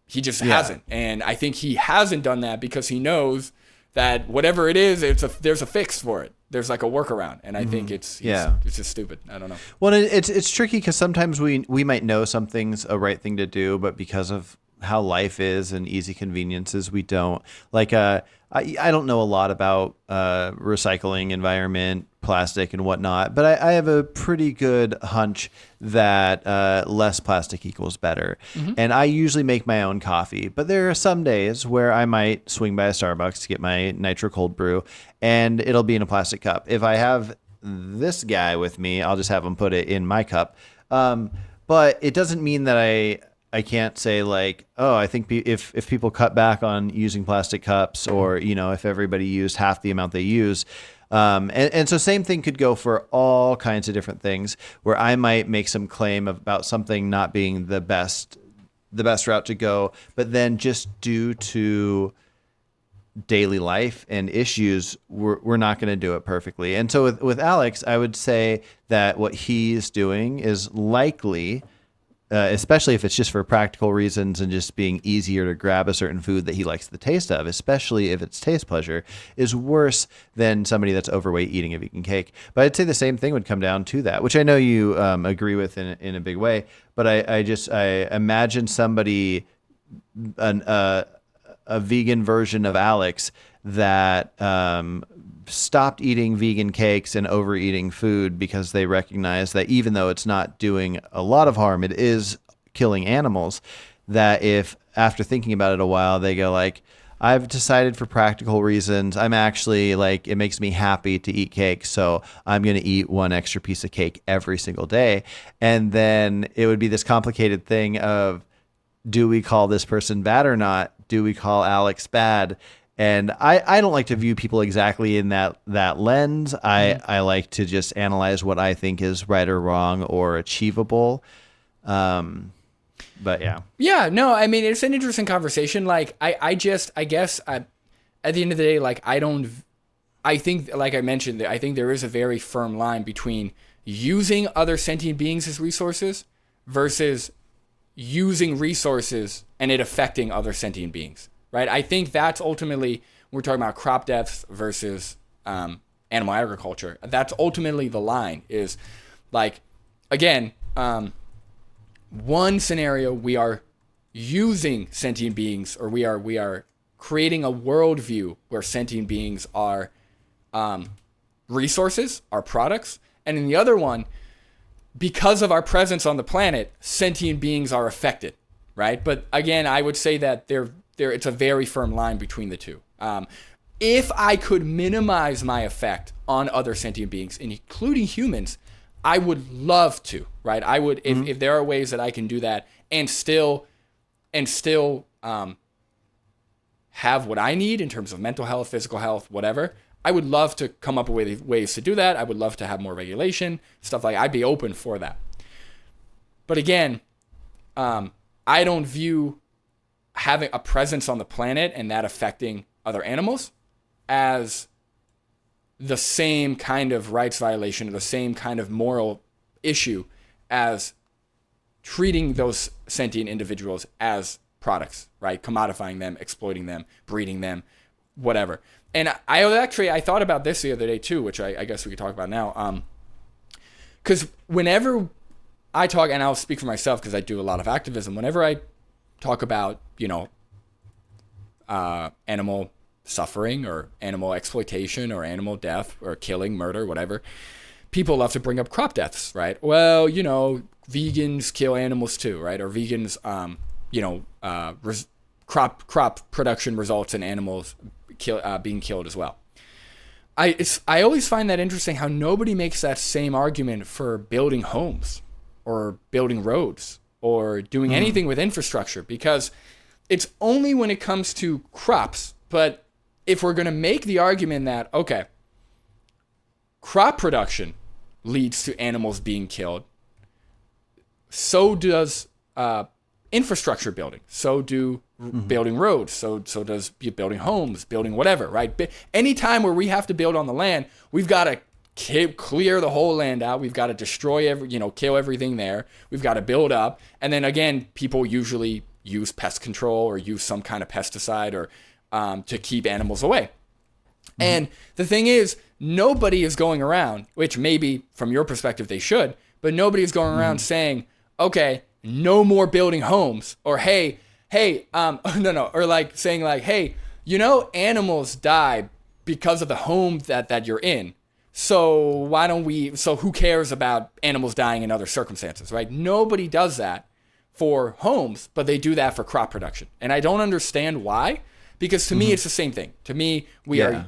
He just hasn't. And I think he hasn't done that because he knows that whatever it is, there's a fix for it. There's like a workaround. And I think it's just stupid. I don't know. Well, it's tricky because sometimes we might know something's a right thing to do, but because of how life is and easy conveniences, we don't. Like, I don't know a lot about recycling, environment, plastic, and whatnot, but I have a pretty good hunch that less plastic equals better. And I usually make my own coffee, but there are some days where I might swing by a Starbucks to get my nitro cold brew, and it'll be in a plastic cup. If I have this guy with me, I'll just have him put it in my cup. But it doesn't mean that I can't say like, oh, I think if people cut back on using plastic cups, or, if everybody used half the amount they use. And so same thing could go for all kinds of different things, where I might make some claim about something not being the best route to go, but then just due to daily life and issues, we're not going to do it perfectly. And so with Alex, I would say that what he's doing is likely, especially if it's just for practical reasons and just being easier to grab a certain food that he likes the taste of, especially if it's taste pleasure, is worse than somebody that's overweight eating a vegan cake. But I'd say the same thing would come down to that, which I know you agree with in a big way. But I imagine somebody, a vegan version of Alex that stopped eating vegan cakes and overeating food because they recognize that even though it's not doing a lot of harm, it is killing animals. That if after thinking about it a while, they go like, I've decided for practical reasons, I'm actually like, it makes me happy to eat cake, so I'm going to eat one extra piece of cake every single day. And then it would be this complicated thing of, do we call this person bad or not? Do we call Alex bad? And I don't like to view people exactly in that lens. I like to just analyze what I think is right or wrong or achievable. But yeah. Yeah, no, I mean, it's an interesting conversation. Like, I guess at the end of the day, like, I think, like I mentioned, I think there is a very firm line between using other sentient beings as resources versus using resources and it affecting other sentient beings, right? I think that's ultimately, we're talking about crop deaths versus animal agriculture. That's ultimately the line, is like, again, one scenario, we are using sentient beings, or we are creating a worldview where sentient beings are resources, are products. And in the other one, because of our presence on the planet, sentient beings are affected, right? But again, I would say that it's a very firm line between the two. If I could minimize my effect on other sentient beings, including humans, I would love to, right? I would, if there are ways that I can do that and still have what I need in terms of mental health, physical health, whatever, I would love to come up with ways to do that. I would love to have more regulation, stuff like, I'd be open for that. But again, I don't view having a presence on the planet and that affecting other animals as the same kind of rights violation or the same kind of moral issue as treating those sentient individuals as products, right? Commodifying them, exploiting them, breeding them, whatever. And I thought about this the other day too, which I guess we could talk about now. Because whenever I talk, and I'll speak for myself because I do a lot of activism, whenever I talk about, animal suffering or animal exploitation or animal death or killing, murder, whatever, people love to bring up crop deaths, right? Well, vegans kill animals too, right? Or vegans, crop production results in animals being killed as well. I always find that interesting how nobody makes that same argument for building homes or building roads or doing anything with infrastructure, because it's only when it comes to crops. But if we're going to make the argument that, okay, crop production leads to animals being killed, so does infrastructure building, so do building roads, so does building homes, building whatever, right? Anytime where we have to build on the land, we've got to clear the whole land out. We've got to destroy kill everything there. We've got to build up. And then again, people usually use pest control or use some kind of pesticide or to keep animals away. And the thing is, nobody is going around, which maybe from your perspective they should, but nobody is going around saying, okay, no more building homes, or hey, hey, no, or like saying like, hey, animals die because of the home that you're in. So who cares about animals dying in other circumstances, right? Nobody does that for homes, but they do that for crop production. And I don't understand why, because to me, it's the same thing. To me, we are,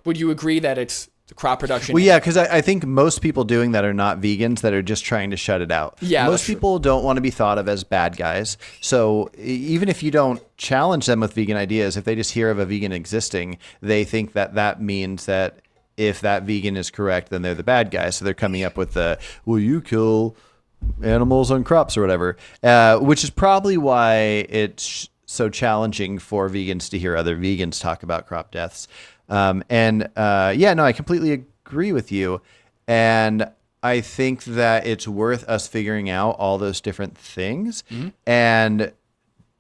would you agree that it's the crop production? Well, yeah, because I think most people doing that are not vegans that are just trying to shut it out. Yeah, most people don't want to be thought of as bad guys. So even if you don't challenge them with vegan ideas, if they just hear of a vegan existing, they think that means that if that vegan is correct, then they're the bad guy. So they're coming up with well, you kill animals on crops or whatever, which is probably why it's so challenging for vegans to hear other vegans talk about crop deaths. I completely agree with you. And I think that it's worth us figuring out all those different things and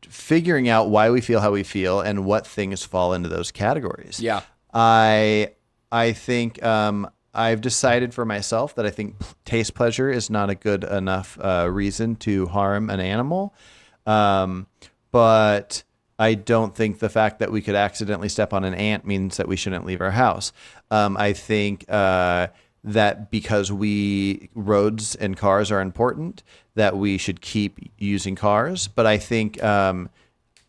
figuring out why we feel how we feel and what things fall into those categories. Yeah. I think I've decided for myself that I think taste pleasure is not a good enough reason to harm an animal. But I don't think the fact that we could accidentally step on an ant means that we shouldn't leave our house. I think that because roads and cars are important, that we should keep using cars. But I think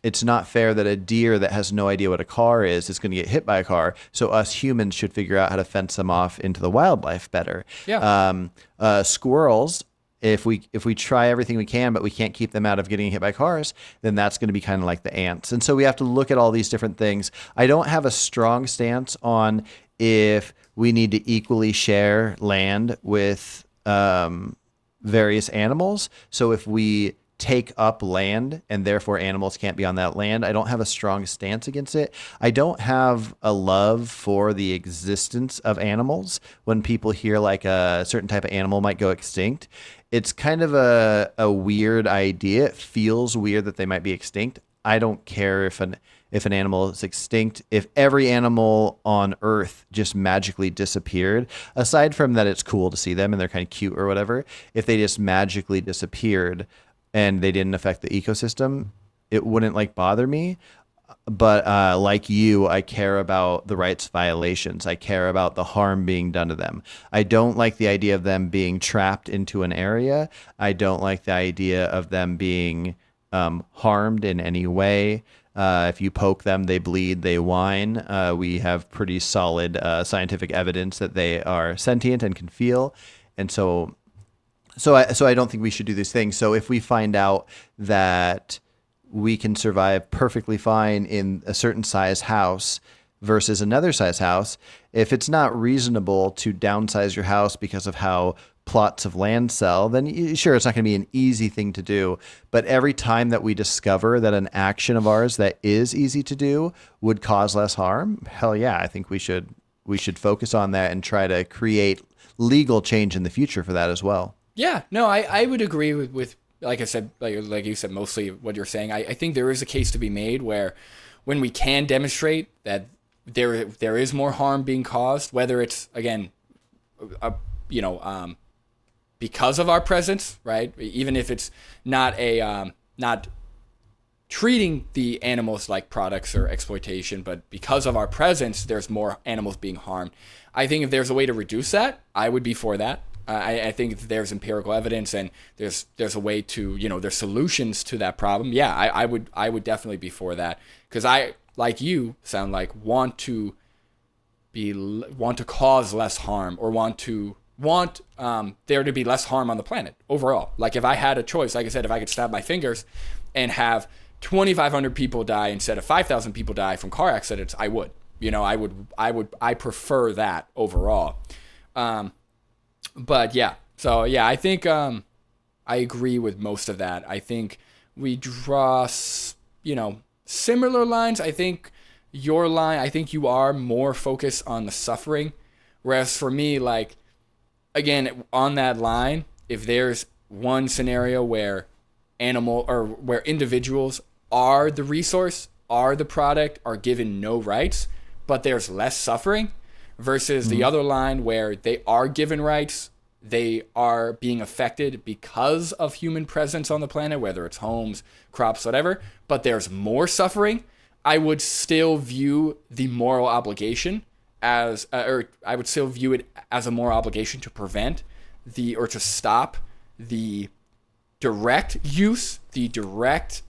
it's not fair that a deer that has no idea what a car is going to get hit by a car. So us humans should figure out how to fence them off into the wildlife better. Yeah. Squirrels, if we try everything we can, but we can't keep them out of getting hit by cars, then that's going to be kind of like the ants. And so we have to look at all these different things. I don't have a strong stance on if we need to equally share land with various animals. So if we take up land and therefore animals can't be on that land, I don't have a strong stance against it. I don't have a love for the existence of animals. When people hear like a certain type of animal might go extinct, it's kind of a weird idea. It feels weird that they might be extinct. I don't care if an animal is extinct. If every animal on Earth just magically disappeared, aside from that it's cool to see them and they're kind of cute or whatever, if they just magically disappeared and they didn't affect the ecosystem, it wouldn't like bother me. But like you, I care about the rights violations. I care about the harm being done to them. I don't like the idea of them being trapped into an area. I don't like the idea of them being harmed in any way. If you poke them, they bleed, they whine. We have pretty solid scientific evidence that they are sentient and can feel. And so I don't think we should do these things. So if we find out that we can survive perfectly fine in a certain size house versus another size house, if it's not reasonable to downsize your house because of how plots of land sell, then sure, it's not going to be an easy thing to do. But every time that we discover that an action of ours that is easy to do would cause less harm, hell yeah, I think we should focus on that and try to create legal change in the future for that as well. Yeah, no, I would agree with like I said, like you said, mostly what you're saying. I think there is a case to be made where when we can demonstrate that there is more harm being caused, whether it's, again, because of our presence, right? Even if it's not not treating the animals like products or exploitation, but because of our presence, there's more animals being harmed. I think if there's a way to reduce that, I would be for that. I think if there's empirical evidence and there's a way to, there's solutions to that problem. Yeah, I would definitely be for that, because I, like you, sound like want to cause less harm, or want there to be less harm on the planet overall. Like if I had a choice, like I said, if I could snap my fingers and have 2,500 people die instead of 5,000 people die from car accidents, I would. I prefer that overall. But yeah, so yeah, I think I agree with most of that. I think we draw, similar lines. I think your line, I think you are more focused on the suffering, whereas for me, like, again, on that line, if there's one scenario where where individuals are the resource, are the product, are given no rights, but there's less suffering, versus the other line where they are given rights, they are being affected because of human presence on the planet, whether it's homes, crops, whatever, but there's more suffering, I would still view the moral obligation as, or I would still view it as a moral obligation to prevent or to stop the direct use, the direct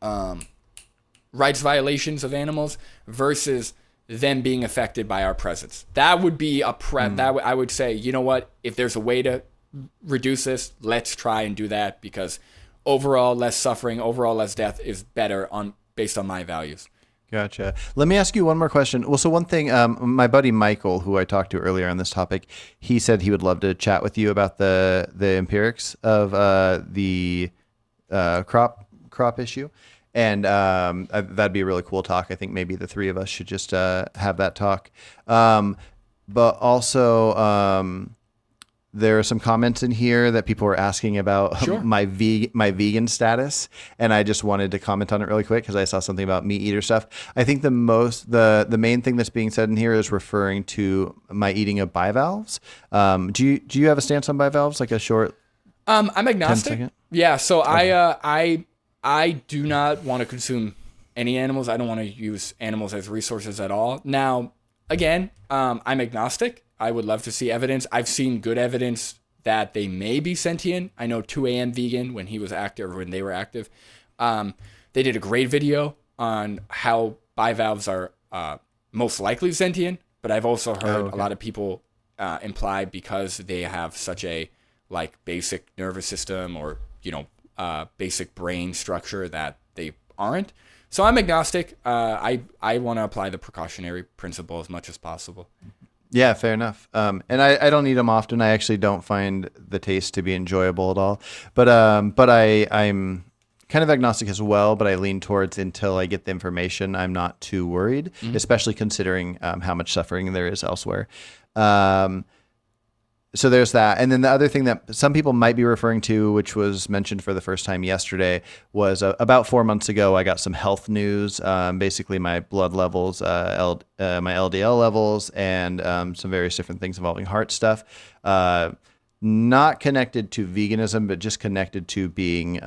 rights violations of animals versus them being affected by our presence. That would be I would say, you know what, if there's a way to reduce this, let's try and do that, because overall less suffering, overall less death is better based on my values. Gotcha. Let me ask you one more question. Well, so one thing, my buddy Michael, who I talked to earlier on this topic, he said he would love to chat with you about the empirics of the crop issue. And that'd be a really cool talk. I think maybe the three of us should just have that talk. But also, there are some comments in here that people were asking about Sure. my vegan status, and I just wanted to comment on it really quick because I saw something about meat eater stuff. I think the main thing that's being said in here is referring to my eating of bivalves. Do you have a stance on bivalves, like a short? I'm agnostic. 10 second? Yeah, so okay. I do not want to consume any animals. I don't want to use animals as resources at all. Now, again, I'm agnostic. I would love to see evidence. I've seen good evidence that they may be sentient. I know 2AM Vegan, when he was active, or when they were active, they did a great video on how bivalves are most likely sentient. But I've also heard a lot of people imply, because they have such a basic nervous system, or basic brain structure, that they aren't. So I'm agnostic. I want to apply the precautionary principle as much as possible. Yeah, fair enough. And I don't eat them often. I actually don't find the taste to be enjoyable at all. But I'm kind of agnostic as well, but I lean towards, until I get the information, I'm not too worried, especially considering how much suffering there is elsewhere. So there's that. And then the other thing that some people might be referring to, which was mentioned for the first time yesterday, was about 4 months ago, I got some health news, basically my blood levels, my LDL levels, and some various different things involving heart stuff. Not connected to veganism, but just connected to being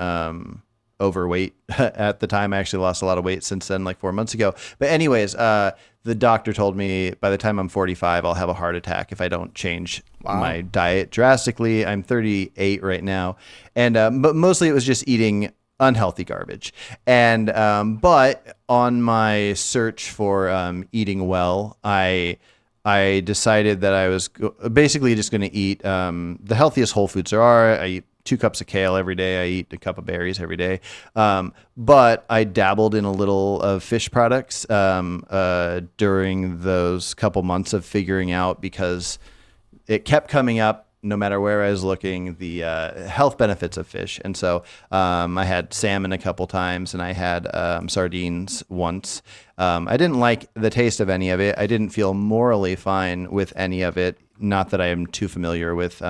overweight at the time. I actually lost a lot of weight since then, like 4 months ago. But anyways, the doctor told me by the time I'm 45, I'll have a heart attack if I don't change my diet drastically. I'm 38 right now. And, but mostly it was just eating unhealthy garbage. And, but on my search for, eating well, I decided that I was basically just going to eat, the healthiest whole foods there are. I eat 2 cups of kale every day. I eat a cup of berries every day. But I dabbled in a little of fish products during those couple months of figuring out, because it kept coming up no matter where I was looking, the health benefits of fish. And so I had salmon a couple times, and I had sardines once. I didn't like the taste of any of it. I didn't feel morally fine with any of it. Not that I am too familiar with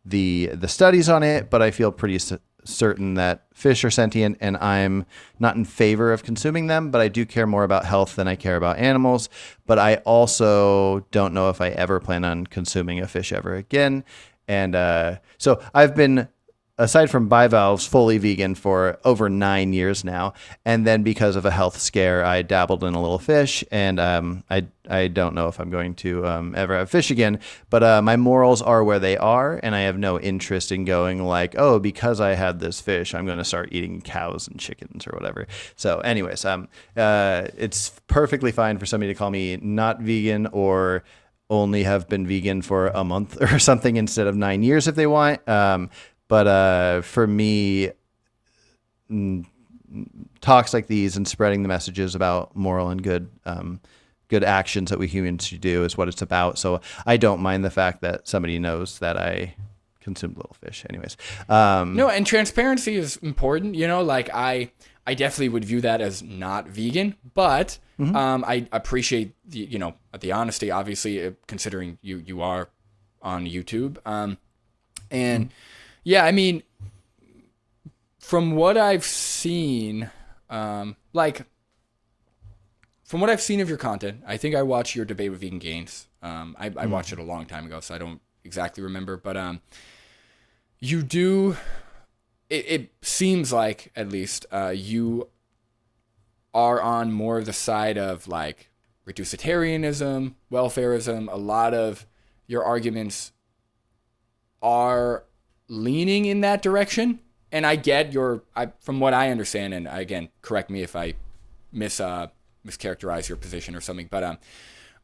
the studies on it, but I feel pretty certain that fish are sentient, and I'm not in favor of consuming them, but I do care more about health than I care about animals. But I also don't know if I ever plan on consuming a fish ever again. And so I've been, aside from bivalves, fully vegan for over 9 years now. And then because of a health scare, I dabbled in a little fish, and I don't know if I'm going to ever have fish again. But my morals are where they are, and I have no interest in going like, oh, because I had this fish, I'm going to start eating cows and chickens or whatever. So anyways, it's perfectly fine for somebody to call me not vegan, or only have been vegan for a month or something instead of 9 years if they want. But for me, talks like these and spreading the messages about moral and good actions that we humans should do is what it's about. So I don't mind the fact that somebody knows that I consumed little fish. Anyways, no, and transparency is important. I definitely would view that as not vegan, but I appreciate the honesty. Obviously, considering you are on YouTube, and. Yeah, I mean, from what I've seen, from what I've seen of your content, I think I watched your debate with Vegan Gains. I watched it a long time ago, so I don't exactly remember, but you do. It seems like, at least, you are on more of the side of like reducitarianism, welfarism. A lot of your arguments are leaning in that direction. And I get from what I understand, and again, correct me if I mischaracterize your position or something, but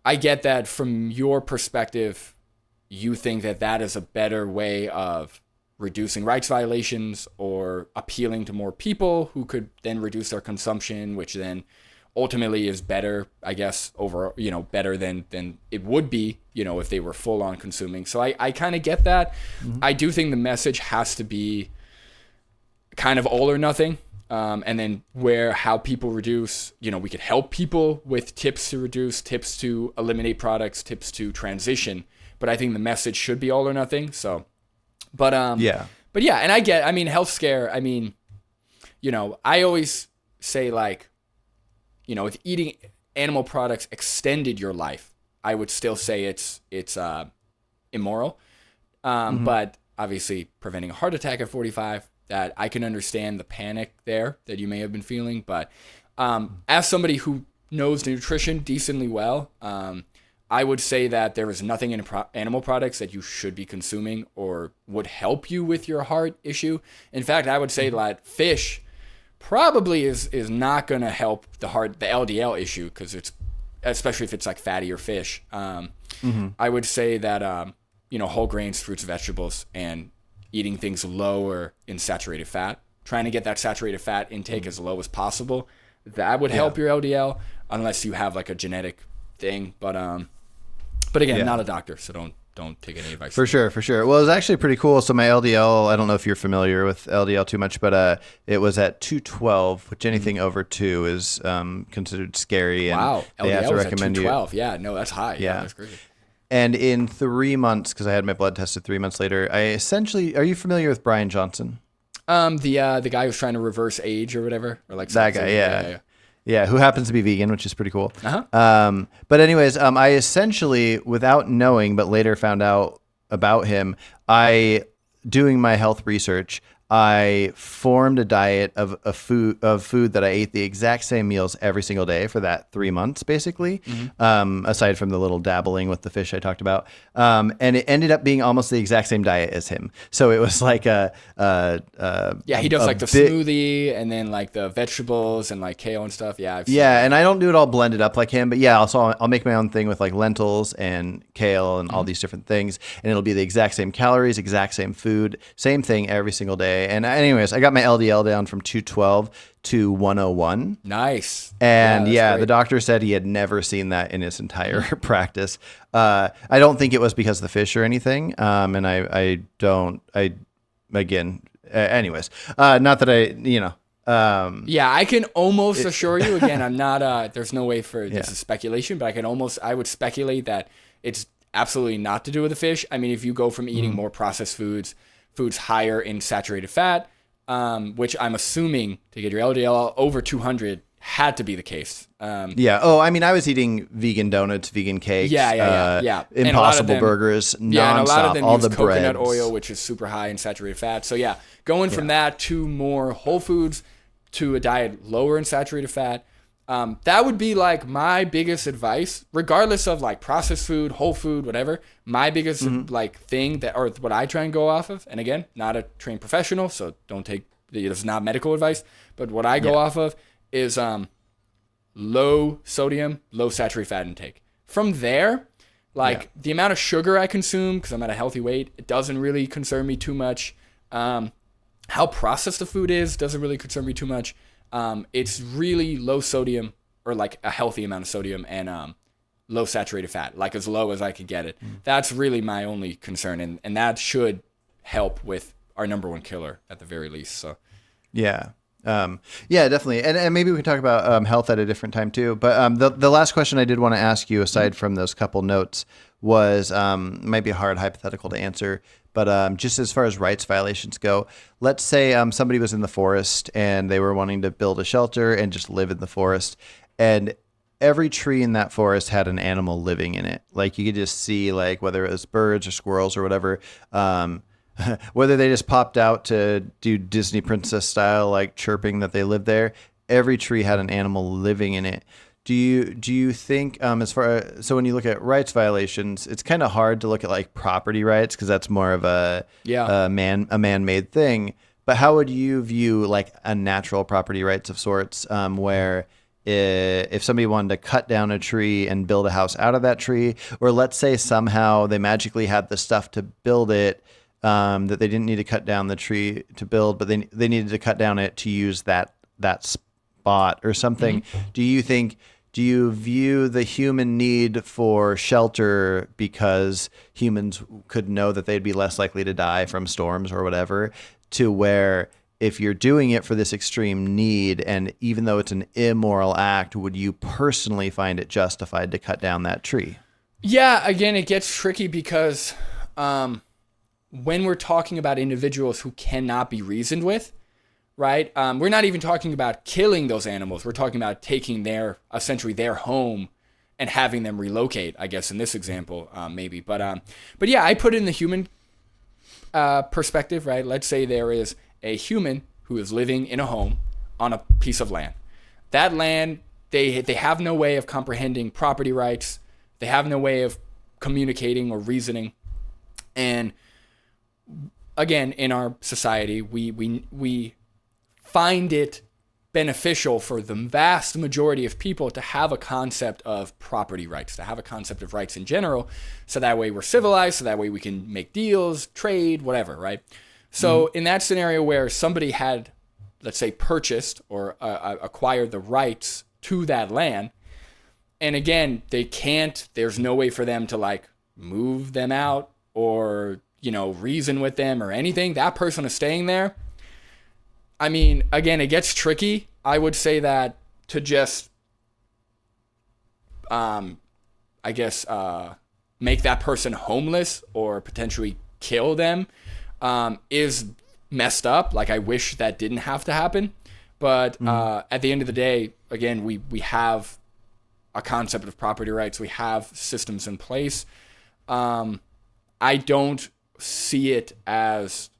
I get that from your perspective, you think that that is a better way of reducing rights violations or appealing to more people who could then reduce their consumption, which then ultimately is better, I guess, better than it would be, if they were full on consuming. So I kind of get that. Mm-hmm. I do think the message has to be kind of all or nothing. And then how people reduce, we could help people with tips to reduce, tips to eliminate products, tips to transition. But I think the message should be all or nothing. So, but yeah, and health scare. I always say, like, if eating animal products extended your life, I would still say it's immoral. Mm-hmm. But obviously, preventing a heart attack at 45, that I can understand the panic there that you may have been feeling. But as somebody who knows nutrition decently well, I would say that there is nothing in animal products that you should be consuming or would help you with your heart issue. In fact, I would say that fish probably is not going to help the LDL issue, because especially if it's like fattier fish. I would say that, whole grains, fruits, vegetables, and eating things lower in saturated fat, trying to get that saturated fat intake as low as possible, that would help your LDL, unless you have like a genetic thing. But again, not a doctor, so don't take any advice. For sure. Well, it was actually pretty cool. So my LDL, I don't know if you're familiar with LDL too much, but it was at 212, which anything over 2 is considered scary. And wow, they have LDL to was recommend at 212. Yeah, no, that's high. Yeah, that's crazy. And in 3 months, because I had my blood tested 3 months later, are you familiar with Brian Johnson? The guy who's trying to reverse age or whatever, or like that guy, yeah. Yeah, who happens to be vegan, which is pretty cool. Uh-huh. But anyways, I essentially, without knowing, but later found out about him, doing my health research, I formed a diet of food that I ate the exact same meals every single day for that 3 months, basically. Mm-hmm. Aside from the little dabbling with the fish I talked about, and it ended up being almost the exact same diet as him. So it was like he does like the smoothie and then like the vegetables and like kale and stuff. Yeah, and I don't do it all blended up like him, but yeah, also I'll make my own thing with like lentils and kale and all these different things, and it'll be the exact same calories, exact same food, same thing every single day. And anyways, I got my LDL down from 212 to 101. Nice. And the doctor said he had never seen that in his entire practice. I don't think it was because of the fish or anything. And anyways, not that I can almost assure you, again, I'm not, there's no way for this is speculation, but I would speculate that it's absolutely not to do with the fish. I mean, if you go from eating more processed foods higher in saturated fat, which I'm assuming to get your LDL over 200 had to be the case. I was eating vegan donuts, vegan cakes, Impossible burgers, nonstop, and a lot of them all use the coconut breads. oil, which is super high in saturated fat. So going from that to more whole foods to a diet lower in saturated fat, that would be like my biggest advice, regardless of like processed food, whole food, whatever. My biggest like thing or what I try and go off of, and again, not a trained professional, so don't take this is not medical advice, but what I go off of is low sodium, low saturated fat intake. From there, the amount of sugar I consume, because I'm at a healthy weight, it doesn't really concern me too much. How processed the food is doesn't really concern me too much. It's really low sodium, or like a healthy amount of sodium, and low saturated fat, like as low as I could get it. That's really my only concern, and that should help with our number one killer at the very least. So definitely, and maybe we can talk about health at a different time too. But the last question I did want to ask you, aside from those couple notes, was might be a hard hypothetical to answer, but just as far as rights violations go, let's say somebody was in the forest and they were wanting to build a shelter and just live in the forest, and every tree in that forest had an animal living in it. Like you could just see like whether it was birds or squirrels or whatever, whether they just popped out to do Disney princess style, like chirping that they lived there. Every tree had an animal living in it. Do you think so when you look at rights violations, it's kind of hard to look at like property rights because that's more of a man-made thing. But how would you view like a natural property rights of sorts, where if somebody wanted to cut down a tree and build a house out of that tree, or let's say somehow they magically had the stuff to build it, that they didn't need to cut down the tree to build, but they needed to cut down it to use that spot or something. Mm-hmm. Do you view the human need for shelter because humans could know that they'd be less likely to die from storms or whatever, to where if you're doing it for this extreme need, and even though it's an immoral act, would you personally find it justified to cut down that tree? Yeah, again, it gets tricky because when we're talking about individuals who cannot be reasoned with, right? We're not even talking about killing those animals. We're talking about taking essentially their home and having them relocate, I guess, in this example, maybe. But yeah, I put it in the human perspective, right? Let's say there is a human who is living in a home on a piece of land. That land, they have no way of comprehending property rights. They have no way of communicating or reasoning. And again, in our society, we find it beneficial for the vast majority of people to have a concept of property rights, to have a concept of rights in general, so that way we're civilized, so that way we can make deals, trade, whatever, right? So in that scenario where somebody had, let's say, purchased or acquired the rights to that land, and again, there's no way for them to like move them out or, reason with them or anything, that person is staying there. I mean, again, it gets tricky. I would say that to just, make that person homeless or potentially kill them is messed up. Like, I wish that didn't have to happen. But at the end of the day, again, we have a concept of property rights. We have systems in place. I don't see it as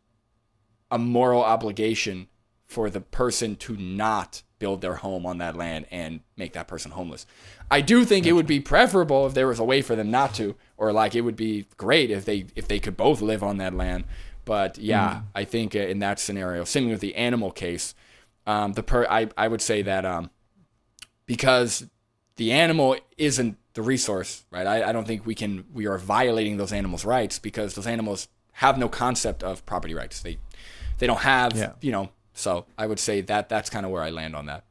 a moral obligation for the person to not build their home on that land and make that person homeless. I do think it would be preferable if there was a way for them not to, or like it would be great if they could both live on that land. But yeah, I think in that scenario, same with the animal case, I would say that because the animal isn't the resource, right? I don't think we are violating those animals' rights because those animals have no concept of property rights. They don't have, So I would say that's kind of where I land on that.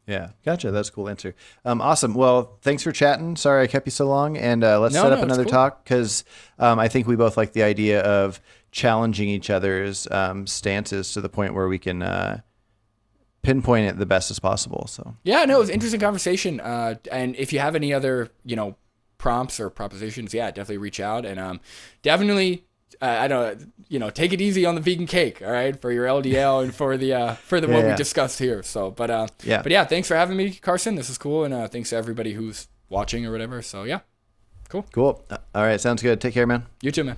Yeah, gotcha. That's a cool answer. Awesome. Well, thanks for chatting. Sorry I kept you so long, and let's set up another talk because I think we both like the idea of challenging each other's stances to the point where we can pinpoint it the best as possible. So yeah, no, it was an interesting conversation. And if you have any other prompts or propositions, yeah, definitely reach out and definitely. I don't, take it easy on the vegan cake, all right, for your LDL and for the what we discussed here. So, but yeah, thanks for having me, Carson. This is cool, and thanks to everybody who's watching or whatever. So yeah, cool. All right, sounds good. Take care, man. You too, man.